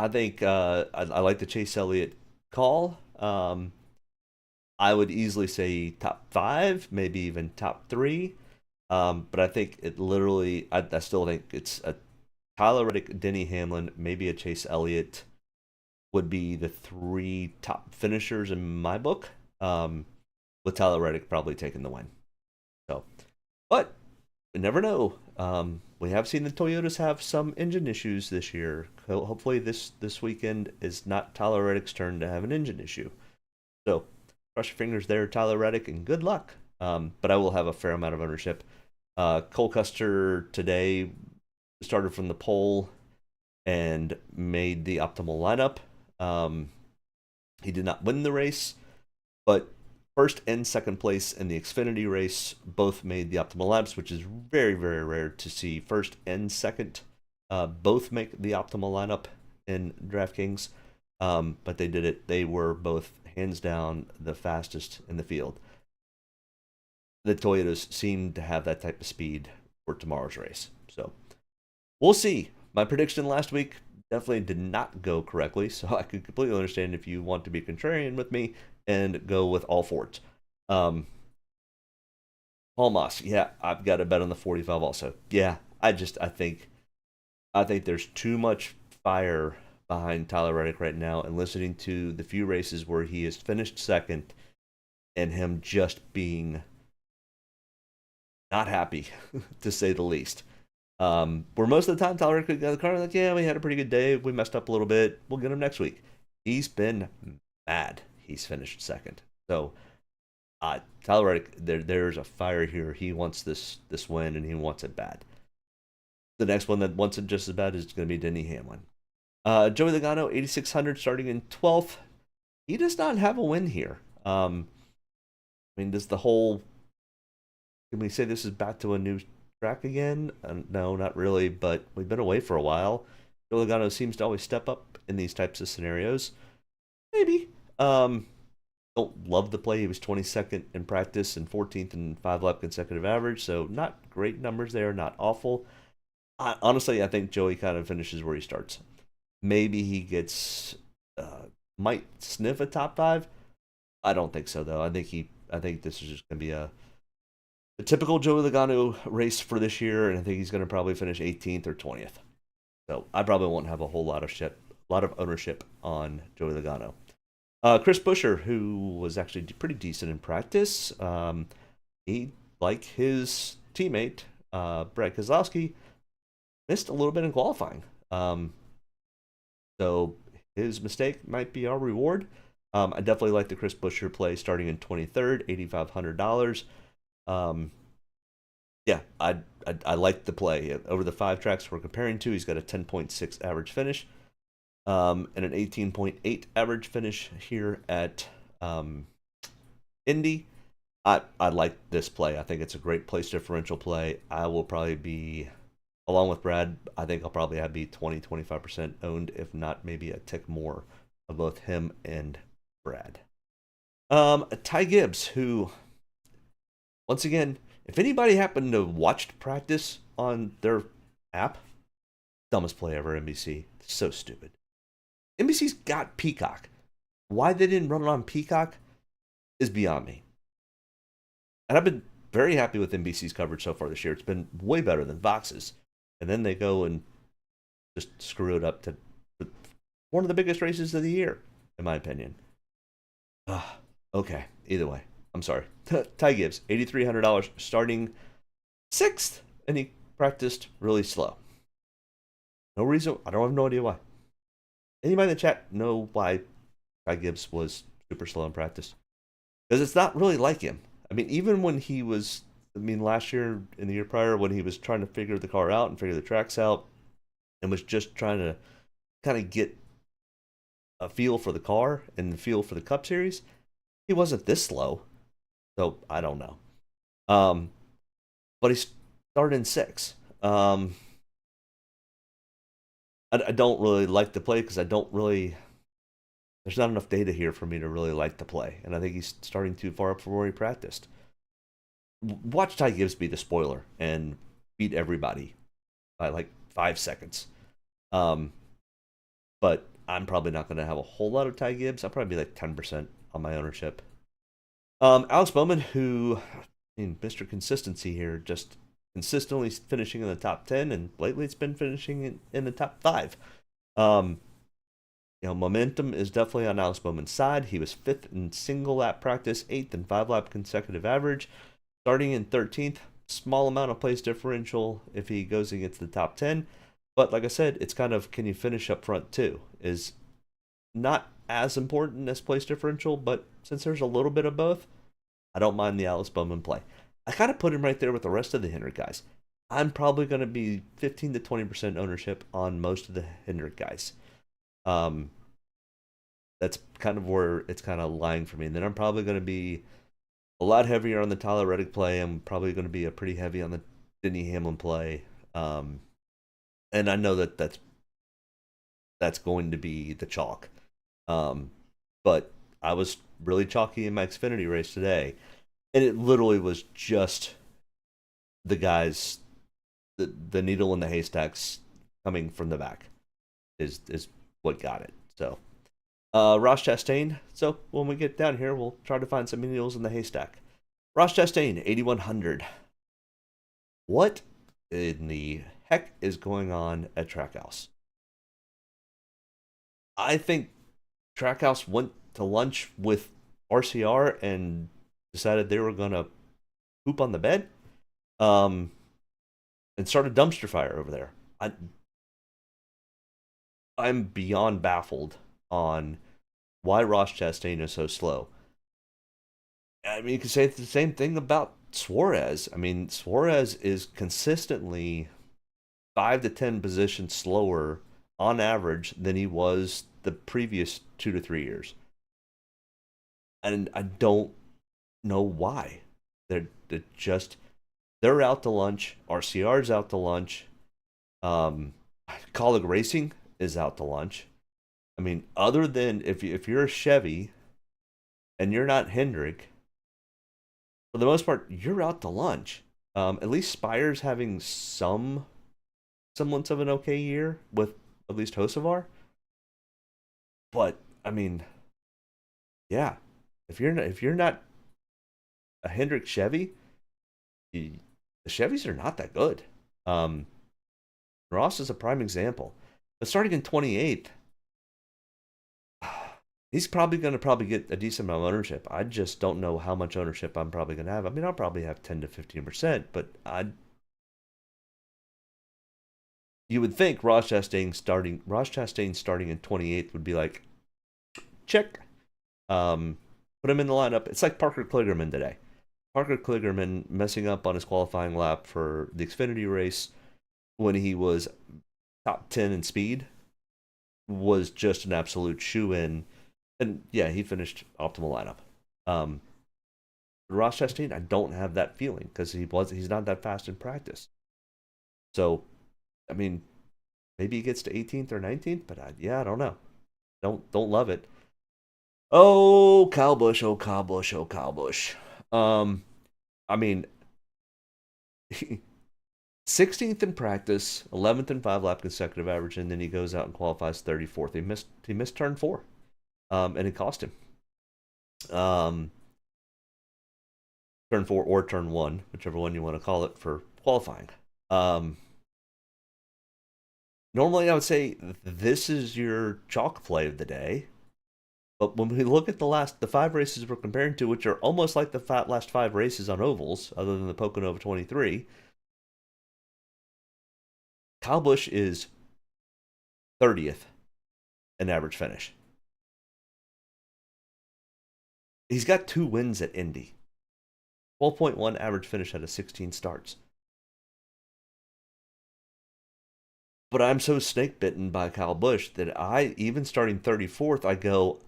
think I like the Chase Elliott call. I would easily say top 5, maybe even top 3. But I think I still think it's a Tyler Reddick, Denny Hamlin, maybe a Chase Elliott would be the 3 top finishers in my book, with Tyler Reddick probably taking the win. So, but we never know. We have seen the Toyotas have some engine issues this year. Hopefully this weekend is not Tyler Reddick's turn to have an engine issue. So, cross your fingers there, Tyler Reddick, and good luck. But I will have a fair amount of ownership. Cole Custer today started from the pole and made the optimal lineup. He did not win the race, but first and second place in the Xfinity race both made the optimal laps, which is very, very rare to see first and second both make the optimal lineup in Draftkings. But they did it. They were both hands down the fastest in the field. The Toyotas seem to have that type of speed for tomorrow's race. So we'll see. My prediction last week definitely did not go correctly, so I could completely understand if you want to be contrarian with me and go with all Fords. Paul Moss, yeah, I've got to bet on the 45 also. Yeah, I think there's too much fire behind Tyler Reddick right now, and listening to the few races where he has finished second and him just being not happy, to say the least. Where most of the time Tyler Reddick got the car, like, yeah, we had a pretty good day. We messed up a little bit. We'll get him next week. He's been mad. He's finished second. So, Tyler Reddick, there's a fire here. He wants this win, and he wants it bad. The next one that wants it just as bad is going to be Denny Hamlin. Joey Logano, 8,600, starting in 12th. He does not have a win here. Does the whole can we say this is back to a new track again? No, not really, but we've been away for a while. Joey Logano seems to always step up in these types of scenarios. Maybe. Don't love the play. He was 22nd in practice and 14th in 5-lap consecutive average, so not great numbers there, not awful. Honestly, I think Joey kind of finishes where he starts. Maybe he gets might sniff a top 5. I don't think so though. I think this is just gonna be a typical Joey Logano race for this year, and I think he's gonna probably finish 18th or 20th. So I probably won't have a whole lot of ownership on Joey Logano. Chris Buescher, who was actually pretty decent in practice, he, like his teammate Brad Keselowski, missed a little bit in qualifying. So his mistake might be our reward. I definitely like the Chris Buescher play starting in 23rd, $8,500. Yeah, I like the play. Over the 5 tracks we're comparing to, he's got a 10.6 average finish, and an 18.8 average finish here at Indy. I like this play. I think it's a great place differential play. I will probably be, along with Brad, I think I'll probably be 20-25% owned, if not maybe a tick more, of both him and Brad. Ty Gibbs, who, once again, if anybody happened to watch practice on their app, dumbest play ever, NBC. So stupid. NBC's got Peacock. Why they didn't run it on Peacock is beyond me. And I've been very happy with NBC's coverage so far this year. It's been way better than Fox's. And then they go and just screw it up to one of the biggest races of the year, in my opinion. Okay, either way. I'm sorry. Ty Gibbs, $8,300, starting 6th, and he practiced really slow. No reason. I don't have no idea why. Anybody in the chat know why Ty Gibbs was super slow in practice? Because it's not really like him. I mean, even when he was, last year and the year prior, when he was trying to figure the car out and figure the tracks out, and was just trying to kind of get a feel for the car and the feel for the Cup Series, he wasn't this slow. So I don't know. But he started in 6. I don't really like the play because there's not enough data here for me to really like the play. And I think he's starting too far up from where he practiced. Watch Ty Gibbs be the spoiler and beat everybody by like 5 seconds. But I'm probably not going to have a whole lot of Ty Gibbs. I'll probably be like 10% on my ownership. Alex Bowman, who, Mr. Consistency here, just consistently finishing in the top 10, and lately it's been finishing in the top 5. Momentum is definitely on Alex Bowman's side. He was 5th in single lap practice, 8th in 5-lap consecutive average, starting in 13th. Small amount of place differential if he goes against the top 10. But like I said, it's kind of, can you finish up front too? Is not as important as place differential, but since there's a little bit of both, I don't mind the Alex Bowman play. I kind of put him right there with the rest of the Hendrick guys. I'm probably going to be 15 to 20% ownership on most of the Hendrick guys. That's kind of where it's kind of lying for me. And then I'm probably going to be a lot heavier on the Tyler Reddick play. I'm probably going to be pretty heavy on the Denny Hamlin play. And I know that's going to be the chalk. But I was really chalky in my Xfinity race today, and it literally was just the guys, the needle in the haystacks coming from the back is what got it. So Ross Chastain. So when we get down here, we'll try to find some needles in the haystack. Ross Chastain, 8,100. What in the heck is going on at Trackhouse? I think Trackhouse went to lunch with RCR and decided they were going to poop on the bed, and start a dumpster fire over there. I'm beyond baffled on why Ross Chastain is so slow. I mean, you could say the same thing about Suarez. I mean, Suarez is consistently 5 to 10 positions slower on average than he was the previous 2 to 3 years. And I don't know why. They're just They're out to lunch. RCR's out to lunch. Colleague Racing is out to lunch. I mean, other than if you're a Chevy and you're not Hendrick, for the most part, you're out to lunch. At least Spire's having some semblance of an okay year with at least Hocevar. But I mean, yeah, if you're not a Hendrick Chevy, the Chevys are not that good. Ross is a prime example. But starting in 28th, he's probably going to get a decent amount of ownership. I just don't know how much ownership I'm probably going to have. I mean, I'll probably have 10 to 15%, but you would think Ross Chastain starting in 28th would be like, check. Put him in the lineup. It's like Parker Kligerman today. Parker Kligerman messing up on his qualifying lap for the Xfinity race when he was top 10 in speed was just an absolute shoe-in. And yeah, he finished optimal lineup. Ross Chastain, I don't have that feeling because he's not that fast in practice. So, I mean, maybe he gets to 18th or 19th, but I don't know. Don't love it. Oh, Kyle Busch, oh Kyle Busch, oh Kyle Busch. I mean, 16th in practice, 11th in 5-lap consecutive average, and then he goes out and qualifies 34th. He missed turn 4, and it cost him. Turn 4 or turn 1, whichever one you want to call it, for qualifying. Normally, I would say this is your chalk play of the day. But when we look at the 5 races we're comparing to, which are almost like the last 5 races on ovals, other than the Pocono of 23, Kyle Busch is 30th in average finish. He's got 2 wins at Indy. 12.1 average finish out of 16 starts. But I'm so snake bitten by Kyle Busch that even starting 34th, I go,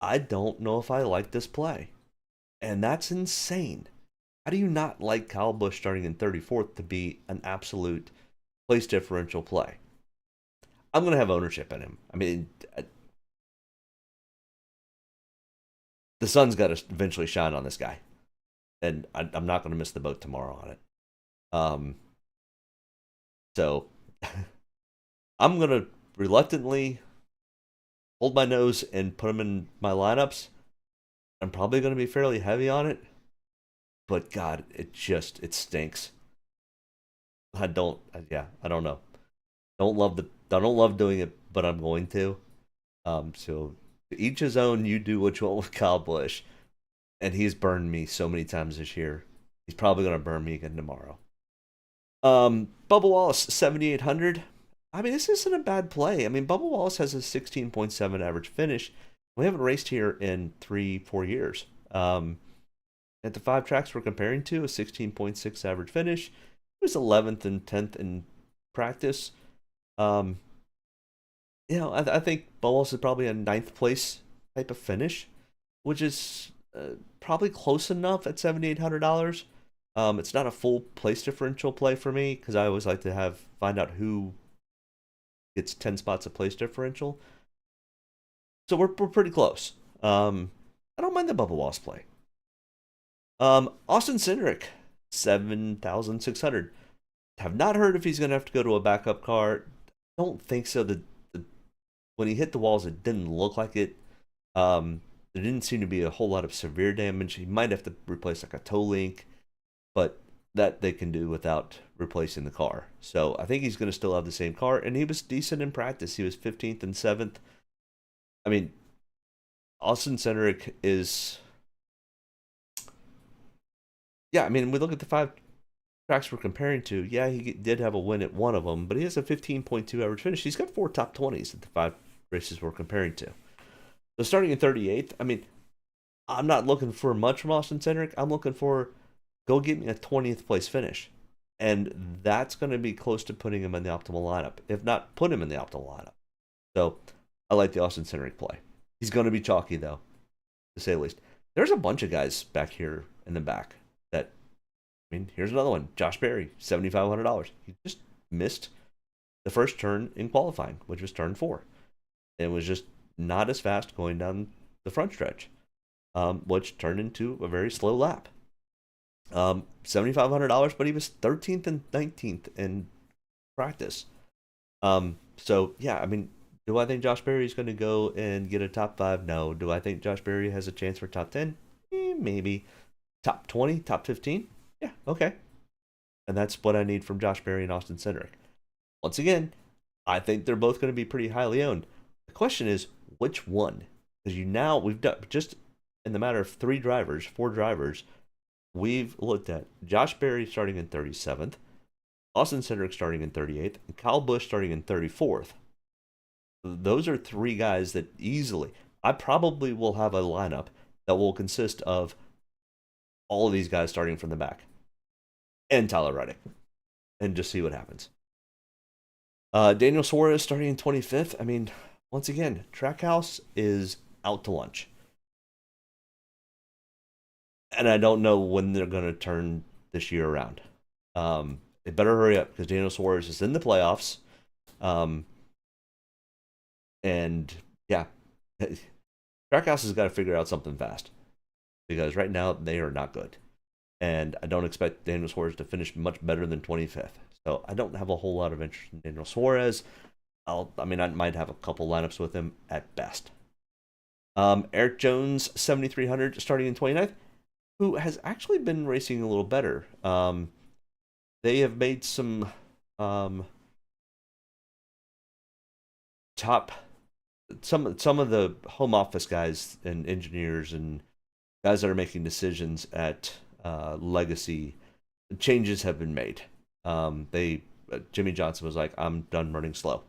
I don't know if I like this play. And that's insane. How do you not like Kyle Busch starting in 34th to be an absolute place differential play? I'm going to have ownership in him. I mean, the sun's got to eventually shine on this guy. And I'm not going to miss the boat tomorrow on it. So I'm going to reluctantly hold my nose and put him in my lineups. I'm probably going to be fairly heavy on it. But God, it stinks. I don't know. I don't love doing it, but I'm going to. So to each his own. You do what you want with Kyle Busch. And he's burned me so many times this year. He's probably going to burn me again tomorrow. Bubba Wallace, 7,800. I mean, this isn't a bad play. I mean, Bubba Wallace has a 16.7 average finish. We haven't raced here in 3-4 years. At the 5 tracks we're comparing to, a 16.6 average finish. He was 11th and 10th in practice. I think Bubba Wallace is probably a 9th place type of finish, which is probably close enough at $7,800. It's not a full place differential play for me because I always like to find out who gets 10 spots of place differential. So we're pretty close. I don't mind the Bubba Wallace play. Austin Cindric, 7,600. Have not heard if he's going to have to go to a backup car. Don't think so. When he hit the walls, it didn't look like it. There didn't seem to be a whole lot of severe damage. He might have to replace like a toe link, but that they can do without replacing the car. So I think he's going to still have the same car, and he was decent in practice. He was 15th and 7th. I mean, Austin Cindric is... Yeah, I mean, we look at the 5 tracks we're comparing to. Yeah, he did have a win at one of them, but he has a 15.2 average finish. He's got 4 top 20s at the 5 races we're comparing to. So starting in 38th, I mean, I'm not looking for much from Austin Cindric. I'm looking for, go get me a 20th place finish. And that's going to be close to putting him in the optimal lineup, if not put him in the optimal lineup. So I like the Austin Cindric play. He's going to be chalky, though, to say the least. There's a bunch of guys back here in the back that, mean, here's another one. Josh Berry, $7,500. He just missed the first turn in qualifying, which was turn 4. It was just not as fast going down the front stretch, which turned into a very slow lap. $7,500, but he was 13th and 19th in practice. So, yeah, I mean, do I think Josh Berry is going to go and get a top 5? No. Do I think Josh Berry has a chance for top 10? Maybe. Top 20, top 15? Yeah, okay. And that's what I need from Josh Berry and Austin Cindric. Once again, I think they're both going to be pretty highly owned. The question is, which one? Because we've done, just in the matter of 4 drivers, we've looked at Josh Berry starting in 37th, Austin Cindric starting in 38th, and Kyle Busch starting in 34th. Those are 3 guys that easily, I probably will have a lineup that will consist of all of these guys starting from the back. And Tyler Reddick. And just see what happens. Daniel Suarez starting in 25th. I mean, once again, Trackhouse is out to lunch. And I don't know when they're going to turn this year around. They better hurry up because Daniel Suarez is in the playoffs. And yeah, Trackhouse has got to figure out something fast because right now they are not good. And I don't expect Daniel Suarez to finish much better than 25th. So I don't have a whole lot of interest in Daniel Suarez. I might have a couple lineups with him at best. Eric Jones, 7,300, starting in 29th, who has actually been racing a little better. They have made some some of the home office guys and engineers and guys that are making decisions at Legacy, changes have been made. Jimmy Johnson was like, I'm done running slow.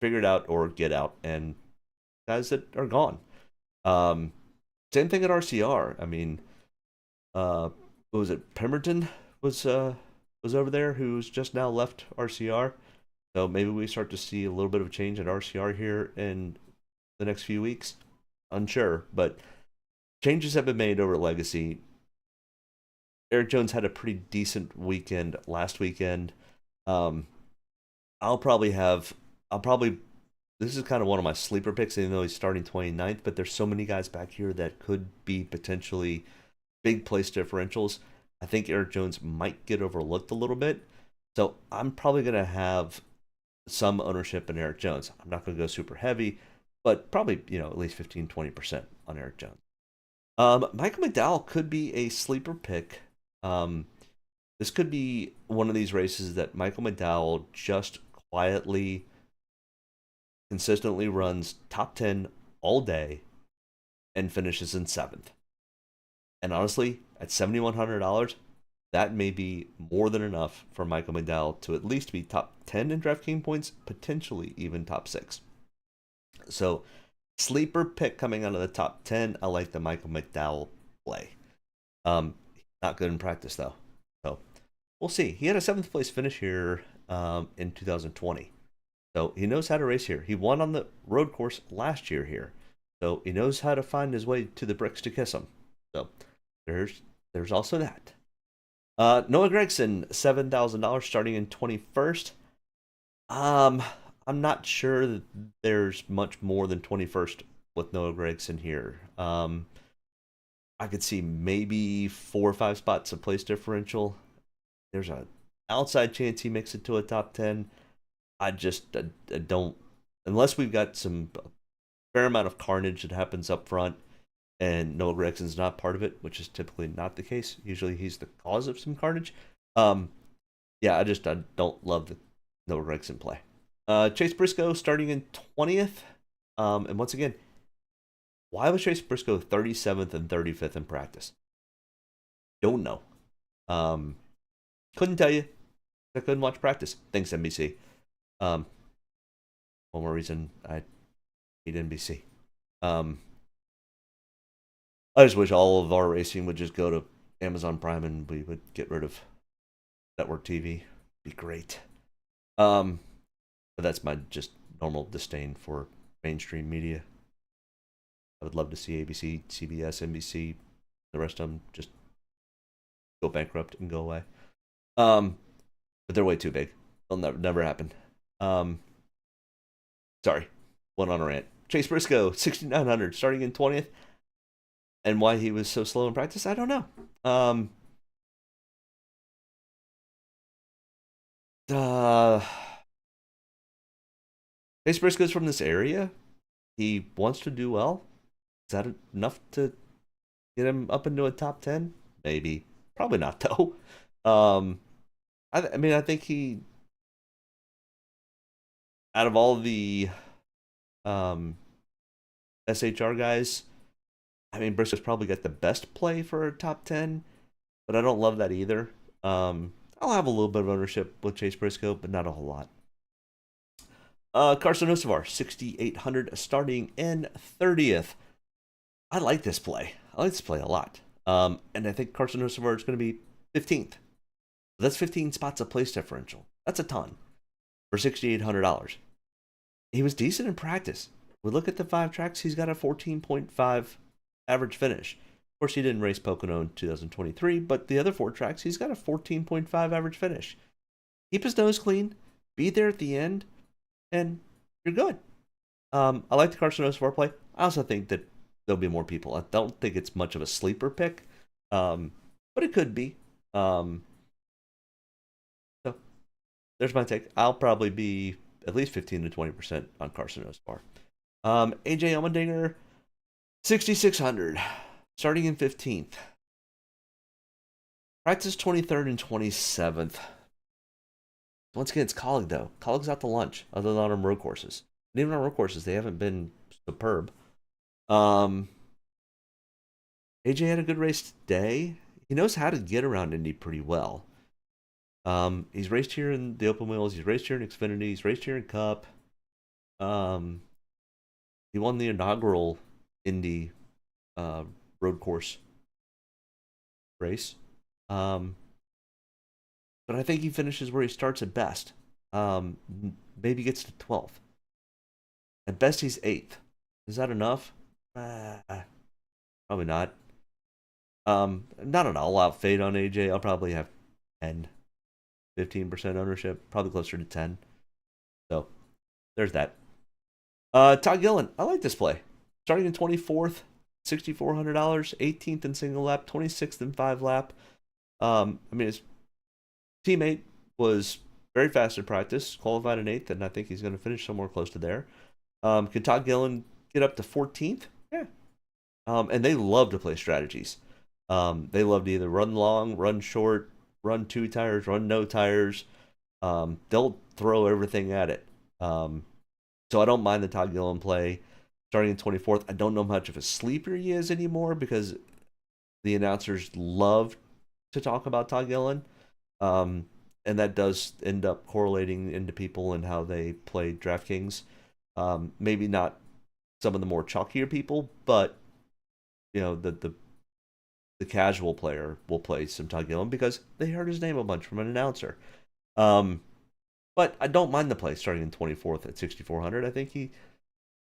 Figure it out or get out. And guys that are gone. Same thing at RCR. I mean, what was it? Pemberton was over there, who's just now left RCR. So maybe we start to see a little bit of change at RCR here in the next few weeks. Unsure, but changes have been made over at Legacy. Eric Jones had a pretty decent weekend last weekend. This is kind of one of my sleeper picks, even though he's starting 29th, but there's so many guys back here that could be potentially big place differentials. I think Eric Jones might get overlooked a little bit. So I'm probably going to have some ownership in Eric Jones. I'm not going to go super heavy, but probably, at least 15-20% on Eric Jones. Michael McDowell could be a sleeper pick. This could be one of these races that Michael McDowell just quietly, consistently runs top 10 all day and finishes in 7th. And honestly, at $7,100, that may be more than enough for Michael McDowell to at least be top 10 in Draftkings points, potentially even top 6. So, sleeper pick coming out of the top 10. I like the Michael McDowell play. Not good in practice, though. So, we'll see. He had a 7th place finish here in 2020. So, he knows how to race here. He won on the road course last year here. So, he knows how to find his way to the bricks to kiss them. So, there's also that. Noah Gragson, $7,000 starting in 21st. I'm not sure that there's much more than 21st with Noah Gragson here. I could see maybe 4 or 5 spots of place differential. There's an outside chance he makes it to a top 10. I don't, unless we've got some fair amount of carnage that happens up front and Noah Gregson's not part of it, which is typically not the case. Usually he's the cause of some carnage. I don't love the Noah Gregson play. Chase Briscoe starting in 20th. And once again, why was Chase Briscoe 37th and 35th in practice? Don't know. Couldn't tell you. I couldn't watch practice. Thanks, NBC. One more reason I hate NBC. I just wish all of our racing would just go to Amazon Prime and we would get rid of network TV. Be great. But that's my just normal disdain for mainstream media. I would love to see ABC, CBS, NBC, the rest of them just go bankrupt and go away. But they're way too big. They'll never happen. Sorry, went on a rant. Chase Briscoe, 6,900, starting in 20th. And why he was so slow in practice, I don't know. Chase Briscoe's from this area. He wants to do well. Is that enough to get him up into a top 10? Maybe. Probably not, though. I mean, I think he, out of all the SHR guys, I mean, Briscoe's probably got the best play for a top 10, but I don't love that either. I'll have a little bit of ownership with Chase Briscoe, but not a whole lot. Carson Hocevar, 6,800, starting in 30th. I like this play. I like this play a lot. And I think Carson Hocevar is going to be 15th. That's 15 spots of place differential. That's a ton for $6,800. He was decent in practice. We look at the 5 tracks, he's got a 14.5 average finish. Of course, he didn't race Pocono in 2023, but the other 4 tracks, he's got a 14.5 average finish. Keep his nose clean, be there at the end, and you're good. I like the Carson Hocevar play. I also think that there'll be more people. I don't think it's much of a sleeper pick, but it could be. So there's my take. I'll probably be at least 15 to 20% on Carson Hocevar. AJ Allmendinger, 6,600, starting in 15th. Practice 23rd and 27th. Once again, it's Colleague, though. Colleague's out to lunch, other than on road courses. And even on road courses, they haven't been superb. AJ had a good race today. He knows how to get around Indy pretty well. He's raced here in the open wheels. He's raced here in Xfinity. He's raced here in Cup. He won the inaugural Indy road course race. But I think he finishes where he starts at best. Maybe gets to 12th. At best, he's 8th. Is that enough? Probably not. Not an all-out fade on AJ. I'll probably have 15% ownership. Probably closer to 10. So, there's that. Todd Gillen. I like this play. Starting in 24th, $6,400, 18th in single lap, 26th in 5 lap. I mean, his teammate was very fast in practice, qualified in 8th, and I think he's going to finish somewhere close to there. Can Todd Gillen get up to 14th? Yeah. And they love to play strategies. They love to either run long, run short, run 2 tires, run no tires. They'll throw everything at it. So I don't mind the Todd Gillen play. Starting in 24th, I don't know how much of a sleeper he is anymore because the announcers love to talk about Todd Gillen. And that does end up correlating into people and how they play Draftkings. Maybe not some of the more chalkier people, but you know, the casual player will play some Todd Gillen because they heard his name a bunch from an announcer. But I don't mind the play starting in 24th at 6,400. I think he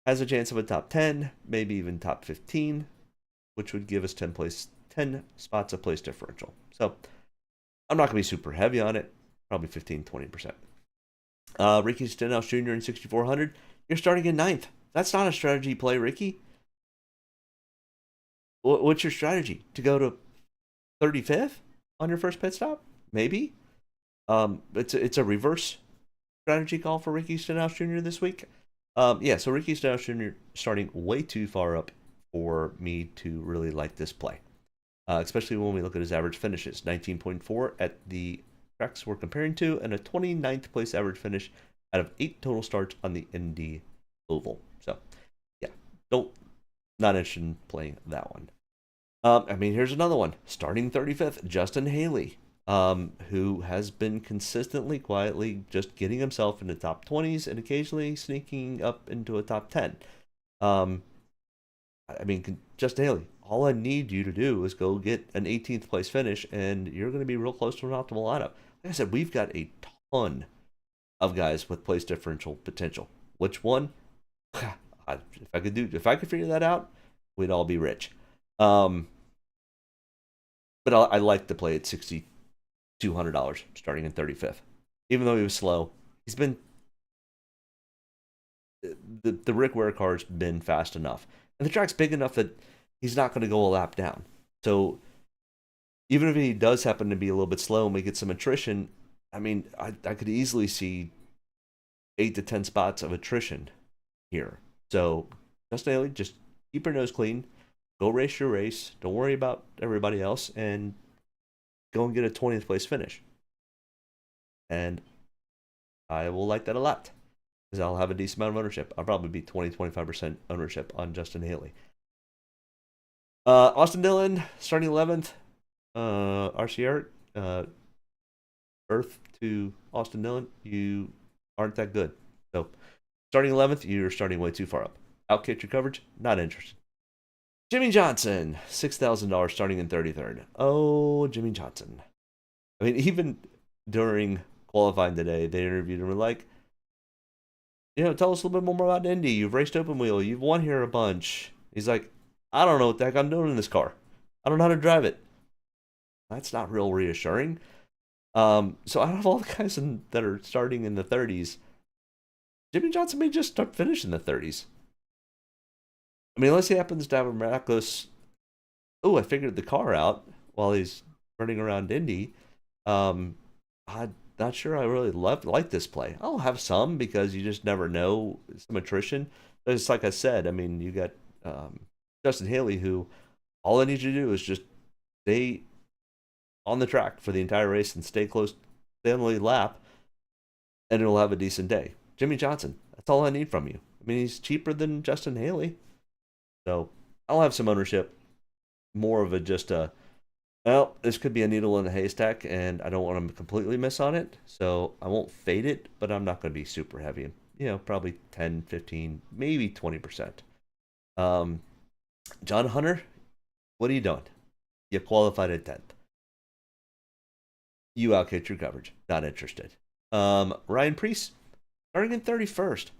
has a chance of a top 10, maybe even top 15, which would give us 10 spots of place differential. So I'm not going to be super heavy on it, probably 15-20%. Ricky Stenhouse Jr. in 6,400. You're starting in 9th. That's not a strategy play, Ricky. What's your strategy? To go to 35th on your first pit stop? Maybe. It's a reverse strategy call for Ricky Stenhouse Jr. this week. So Ricky Stenhouse Jr. starting way too far up for me to really like this play. Especially when we look at his average finishes. 19.4 at the tracks we're comparing to, and a 29th place average finish out of 8 total starts on the Indy Oval. So, yeah, not interested in playing that one. Here's another one. Starting 35th, Justin Haley, who has been consistently, quietly just getting himself into top 20s and occasionally sneaking up into a top 10. Justin Haley, all I need you to do is go get an 18th place finish, and you're going to be real close to an optimal lineup. Like I said, we've got a ton of guys with place differential potential. Which one? If I could figure that out, we'd all be rich. But I like to play at $6,200 starting in 35th. Even though he was slow, he's been the Rick Ware car's been fast enough, and the track's big enough that he's not going to go a lap down. So even if he does happen to be a little bit slow and we get some attrition, I mean, I could easily see 8 to 10 spots of attrition here. So Justin Haley, just keep your nose clean, go race your race, don't worry about everybody else, and go and get a 20th place finish. And I will like that a lot, because I'll have a decent amount of ownership. I'll probably be 20-25% ownership on Justin Haley. Austin Dillon, starting 11th. RCR, Earth to Austin Dillon, you aren't that good. So, starting 11th, you're starting way too far up. Outkick your coverage, not interested. Jimmy Johnson, $6,000 starting in 33rd. Oh, Jimmy Johnson. I mean, even during qualifying today, they interviewed him and were like, tell us a little bit more about Indy. You've raced open wheel. You've won here a bunch. He's like, I don't know what the heck I'm doing in this car. I don't know how to drive it. That's not real reassuring. So out of all the guys that are starting in the 30s, Jimmy Johnson may just start finishing the 30s. I mean, unless he happens to have a miraculous, I figured the car out while he's running around Indy. I'm not sure I really like this play. I'll have some, because you just never know, some attrition. But it's like I said, I mean, you got Justin Haley, who all I need you to do is just stay on the track for the entire race and stay close, stay on the lead lap, and it'll have a decent day. Jimmy Johnson, that's all I need from you. I mean, he's cheaper than Justin Haley. So I'll have some ownership. More of this could be a needle in a haystack, and I don't want to completely miss on it. So I won't fade it, but I'm not going to be super heavy. Probably 10, 15, maybe 20%. John Hunter, what are you doing? You qualified at 10th. You outkicked your coverage. Not interested. Ryan Preece, starting in 31st.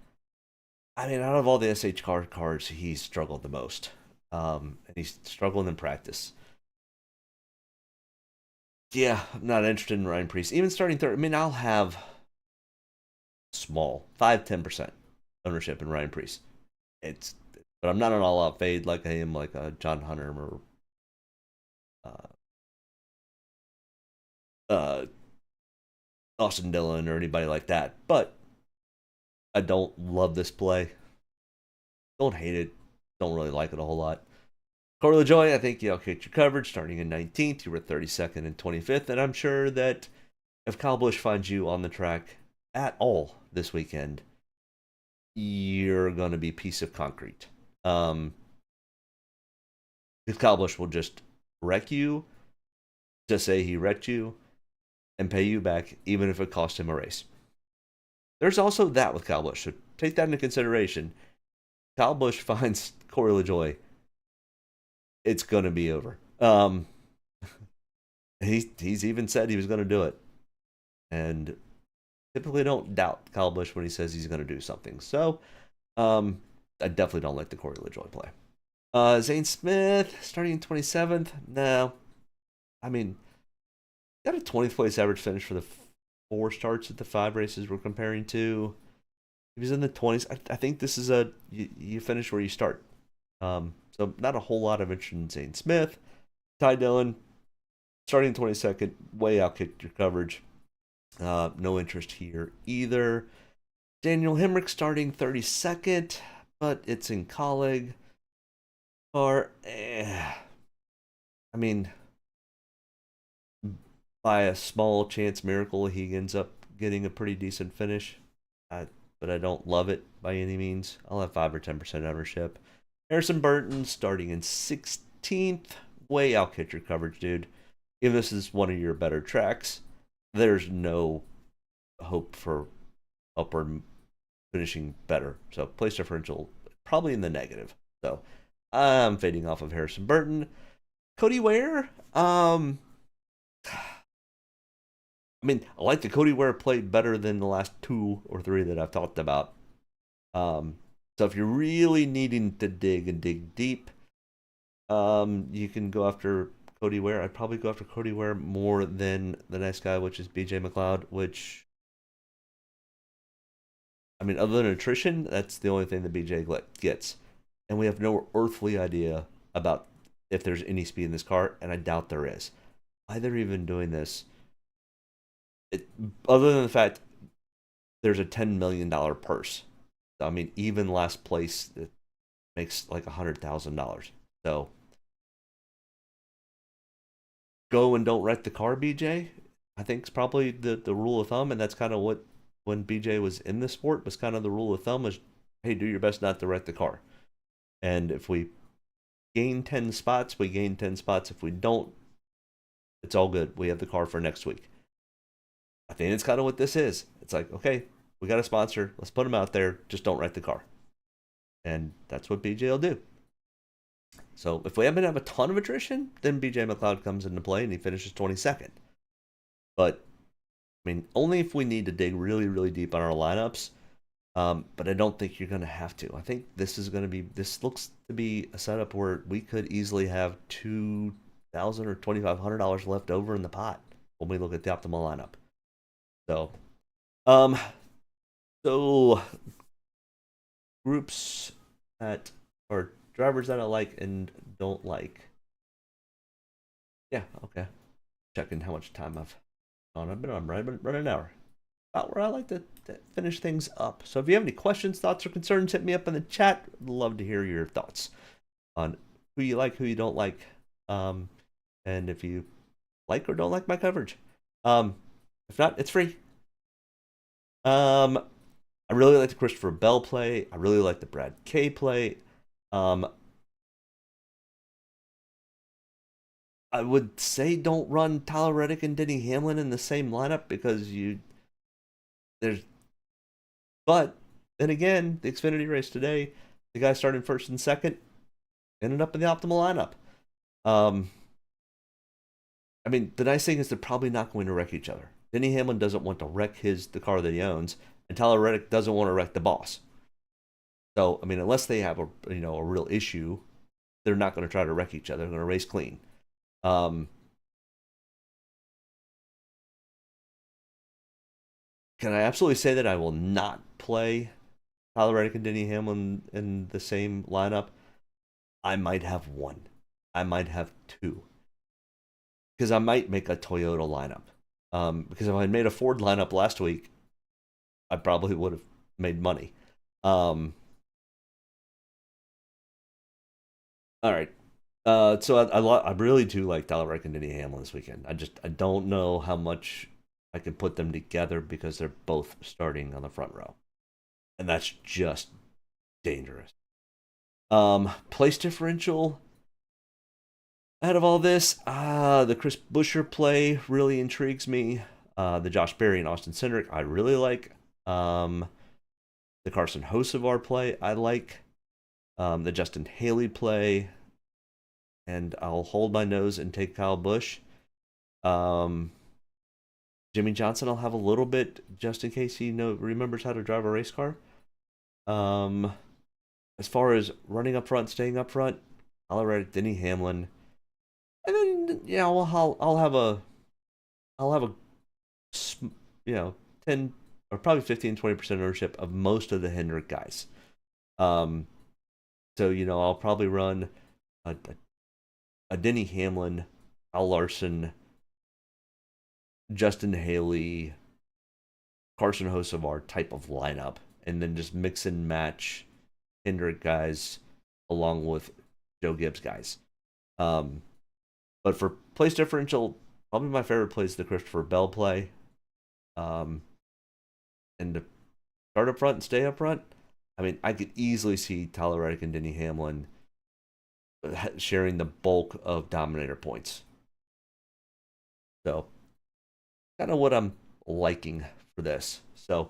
I mean, out of all the SH cars, he's struggled the most. And he's struggled in practice. Yeah, I'm not interested in Ryan Preece. Even starting third, I mean, I'll have small, 5-10% ownership in Ryan Preece. But I'm not an all-out fade like I am like a John Hunter or Austin Dillon or anybody like that. But I don't love this play. Don't hate it. Don't really like it a whole lot. Corey LaJoy, I think you'll get your coverage starting in 19th. You were 32nd and 25th. And I'm sure that if Kyle Busch finds you on the track at all this weekend, you're going to be a piece of concrete. Because Kyle Busch will just wreck you, just say he wrecked you, and pay you back, even if it cost him a race. There's also that with Kyle Busch, so take that into consideration. Kyle Busch finds Corey LaJoy, it's going to be over. He's even said he was going to do it. And typically don't doubt Kyle Busch when he says he's going to do something. So, I definitely don't like the Corey LaJoy play. Zane Smith, starting in 27th. No. I mean, got a 20th place average finish for the 4 starts at the 5 races we're comparing to. He was in the 20s. I think this is you finish where you start. So not a whole lot of interest in Zane Smith. Ty Dillon, starting 22nd, way outkicked your coverage. No interest here either. Daniel Hemrick starting 32nd, but it's in Colleague. I mean, by a small chance miracle, he ends up getting a pretty decent finish. But I don't love it by any means. I'll have 5 or 10% ownership. Harrison Burton starting in 16th. Way outkicked your coverage, dude. If this is one of your better tracks, there's no hope for upward finishing better. So place differential probably in the negative. So I'm fading off of Harrison Burton. Cody Ware. I mean, I like the Cody Ware play better than the last 2 or 3 that I've talked about. So if you're really needing to dig and dig deep, you can go after Cody Ware. I'd probably go after Cody Ware more than the next guy, which is BJ McLeod, which, I mean, other than attrition, that's the only thing that BJ gets. And we have no earthly idea about if there's any speed in this car, and I doubt there is. Why they're even doing this, other than the fact there's a $10 million purse. I mean, even last place it makes like $100,000. So go and don't wreck the car, BJ. I think it's probably the rule of thumb, and that's kind of what, when BJ was in the sport, was kind of the rule of thumb was, hey, do your best not to wreck the car. And if we gain 10 spots, we gain 10 spots. If we don't, it's all good. We have the car for next week. I think it's kind of what this is. It's like, okay, we got a sponsor. Let's put them out there. Just don't wreck the car. And that's what BJ will do. So if we happen to have a ton of attrition, then BJ McLeod comes into play and he finishes 22nd. But, I mean, only if we need to dig really, really deep on our lineups. But I don't think you're going to have to. I think this looks to be a setup where we could easily have $2,000 or $2,500 left over in the pot when we look at the optimal lineup. So, groups that, or drivers that I like and don't like. Yeah, okay. Checking how much time I've on. I've been on right an hour. About where I like to finish things up. So if you have any questions, thoughts, or concerns, hit me up in the chat. I'd love to hear your thoughts on who you like, who you don't like, and if you like or don't like my coverage. If not, it's free. I really like the Christopher Bell play. I really like the Brad K play. I would say don't run Tyler Reddick and Denny Hamlin in the same lineup because but then again, the Xfinity race today, the guy starting first and second ended up in the optimal lineup. I mean, the nice thing is they're probably not going to wreck each other. Denny Hamlin doesn't want to wreck the car that he owns, and Tyler Reddick doesn't want to wreck the boss. So, I mean, unless they have a real issue, they're not going to try to wreck each other. They're going to race clean. Can I absolutely say that I will not play Tyler Reddick and Denny Hamlin in the same lineup? I might have one. I might have two. Because I might make a Toyota lineup. Because if I had made a Ford lineup last week, I probably would have made money. All right. So I really do like Tyler Reddick and Denny Hamlin this weekend. I don't know how much I can put them together because they're both starting on the front row. And that's just dangerous. Place differential. Out of all this, the Chris Buescher play really intrigues me. The Josh Berry and Austin Cindric, I really like. The Carson Hocevar play, I like. The Justin Haley play, and I'll hold my nose and take Kyle Busch. Jimmy Johnson, I'll have a little bit just in case he remembers how to drive a race car. As far as running up front, staying up front, I'll write Denny Hamlin. And then, yeah, well, I'll have a 10 or probably 15-20% ownership of most of the Hendrick guys. So, I'll probably run a Denny Hamlin, Al Larson, Justin Haley, Carson Hocevar type of lineup, and then just mix and match Hendrick guys along with Joe Gibbs guys. But for place differential, probably my favorite play is the Christopher Bell play. And to start up front and stay up front, I mean, I could easily see Tyler Reddick and Denny Hamlin sharing the bulk of Dominator points. So, kind of what I'm liking for this. So,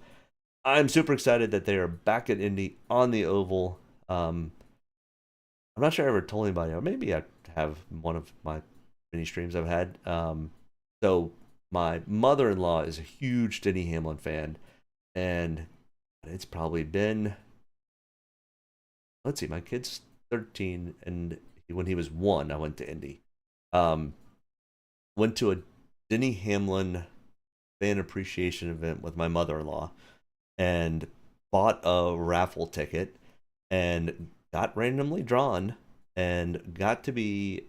I'm super excited that they are back at Indy on the oval. I'm not sure I ever told anybody, or maybe I have one of my many streams I've had. So my mother-in-law is a huge Denny Hamlin fan, and it's probably been, let's see, my kid's 13, and when he was 1, I went to Indy. went to a Denny Hamlin fan appreciation event with my mother-in-law and bought a raffle ticket and got randomly drawn and got to be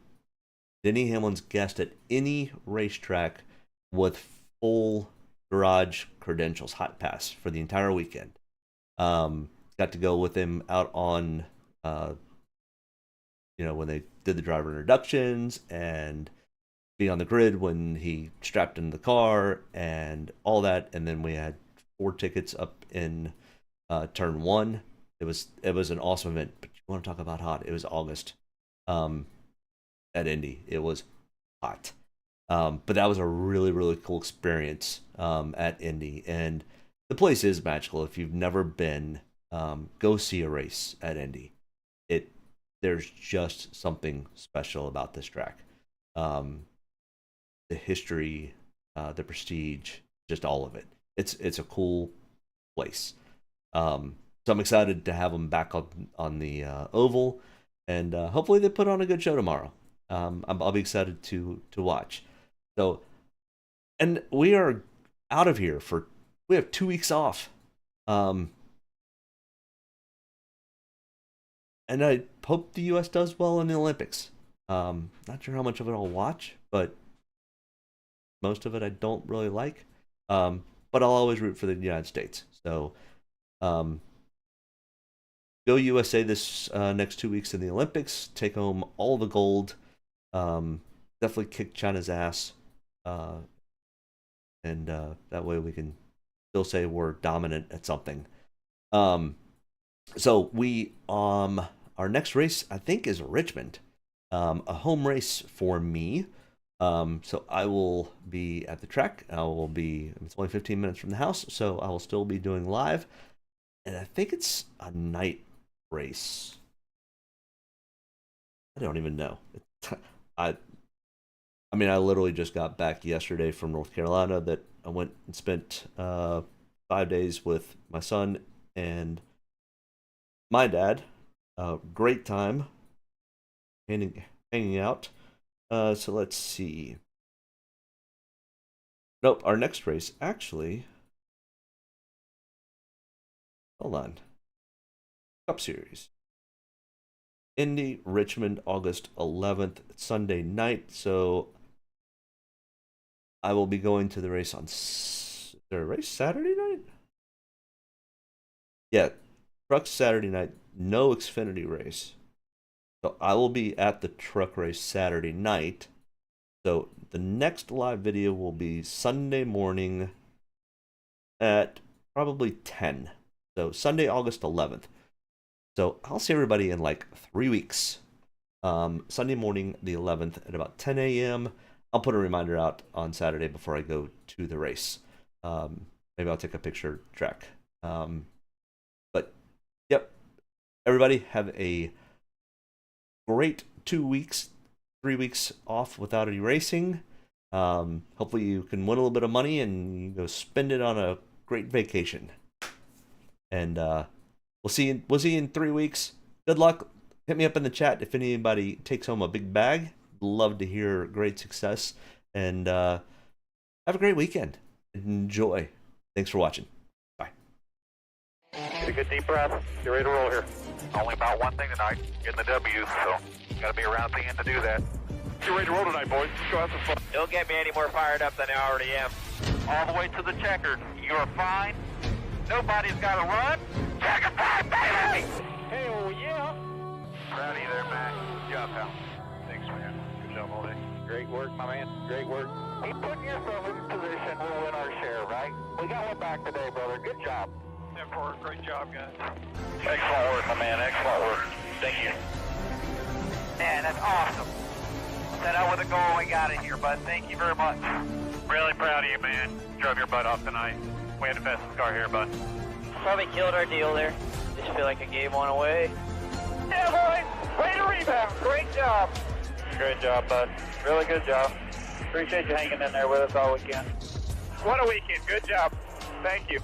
Denny Hamlin's guest at any racetrack with full garage credentials, hot pass for the entire weekend. Got to go with him out on, when they did the driver introductions and be on the grid when he strapped in the car and all that. And then we had 4 tickets up in turn 1. It was an awesome event. But you want to talk about hot? It was August at Indy. It was hot. But that was a really, really cool experience at Indy. And the place is magical. If you've never been, go see a race at Indy. There's just something special about this track. The history, the prestige, just all of it. It's a cool place. So I'm excited to have them back on the oval, and hopefully they put on a good show tomorrow. I'll be excited to watch. So, and we are out of here we have 2 weeks off. And I hope the U.S. does well in the Olympics. Not sure how much of it I'll watch, but most of it I don't really like. But I'll always root for the United States. So, go USA this next 2 weeks in the Olympics. Take home all the gold. Definitely kick China's ass. And that way we can still say we're dominant at something. So we our next race I think is Richmond, a home race for me. So I will be at the track. It's only 15 minutes from the house, so I will still be doing live. And I think it's a night race. I don't even know. I literally just got back yesterday from North Carolina that I went and spent 5 days with my son and my dad. Great time hanging out. So let's see. Nope, our next race actually. Hold on. Cup Series. Indy, Richmond, August 11th, Sunday night. So I will be going to the race on. Is there a race Saturday night? Yeah, truck Saturday night. No Xfinity race. So I will be at the truck race Saturday night. So the next live video will be Sunday morning at probably 10. So Sunday, August 11th. So I'll see everybody in like 3 weeks. Sunday morning, the 11th at about 10 a.m. I'll put a reminder out on Saturday before I go to the race. Maybe I'll take a picture track. But yep, everybody have a great 2 weeks, 3 weeks off without any racing. Hopefully you can win a little bit of money and you go spend it on a great vacation. And we'll see you in 3 weeks. Good luck. Hit me up in the chat if anybody takes home a big bag. Love to hear great success. And have a great weekend. Enjoy. Thanks for watching. Bye. Get a good deep breath. Get ready to roll here. Only about one thing tonight, getting the W, so gotta be around the end to do that. Get ready to roll tonight, boys. Let's go have some fun. Don't get me any more fired up than I already am. All the way to the checkered. You're fine. Nobody's got to run. Checker time, baby! Hell yeah! Proud of you there, Mac. Good job, pal. Thanks, man. Good job all day. Great work, my man. Great work. Keep putting yourself in position. We'll win our share, right? We got one back today, brother. Good job. Great job, guys. Excellent work, my man. Excellent work. Thank you. Man, that's awesome. Set out with a goal. We got it here, bud. Thank you very much. Really proud of you, man. Drove your butt off tonight. We had the fastest car here, bud. Probably killed our deal there. Just feel like I gave one away. Yeah, boys. Way to rebound. Great job. Great job, bud. Really good job. Appreciate you hanging in there with us all weekend. What a weekend. Good job. Thank you.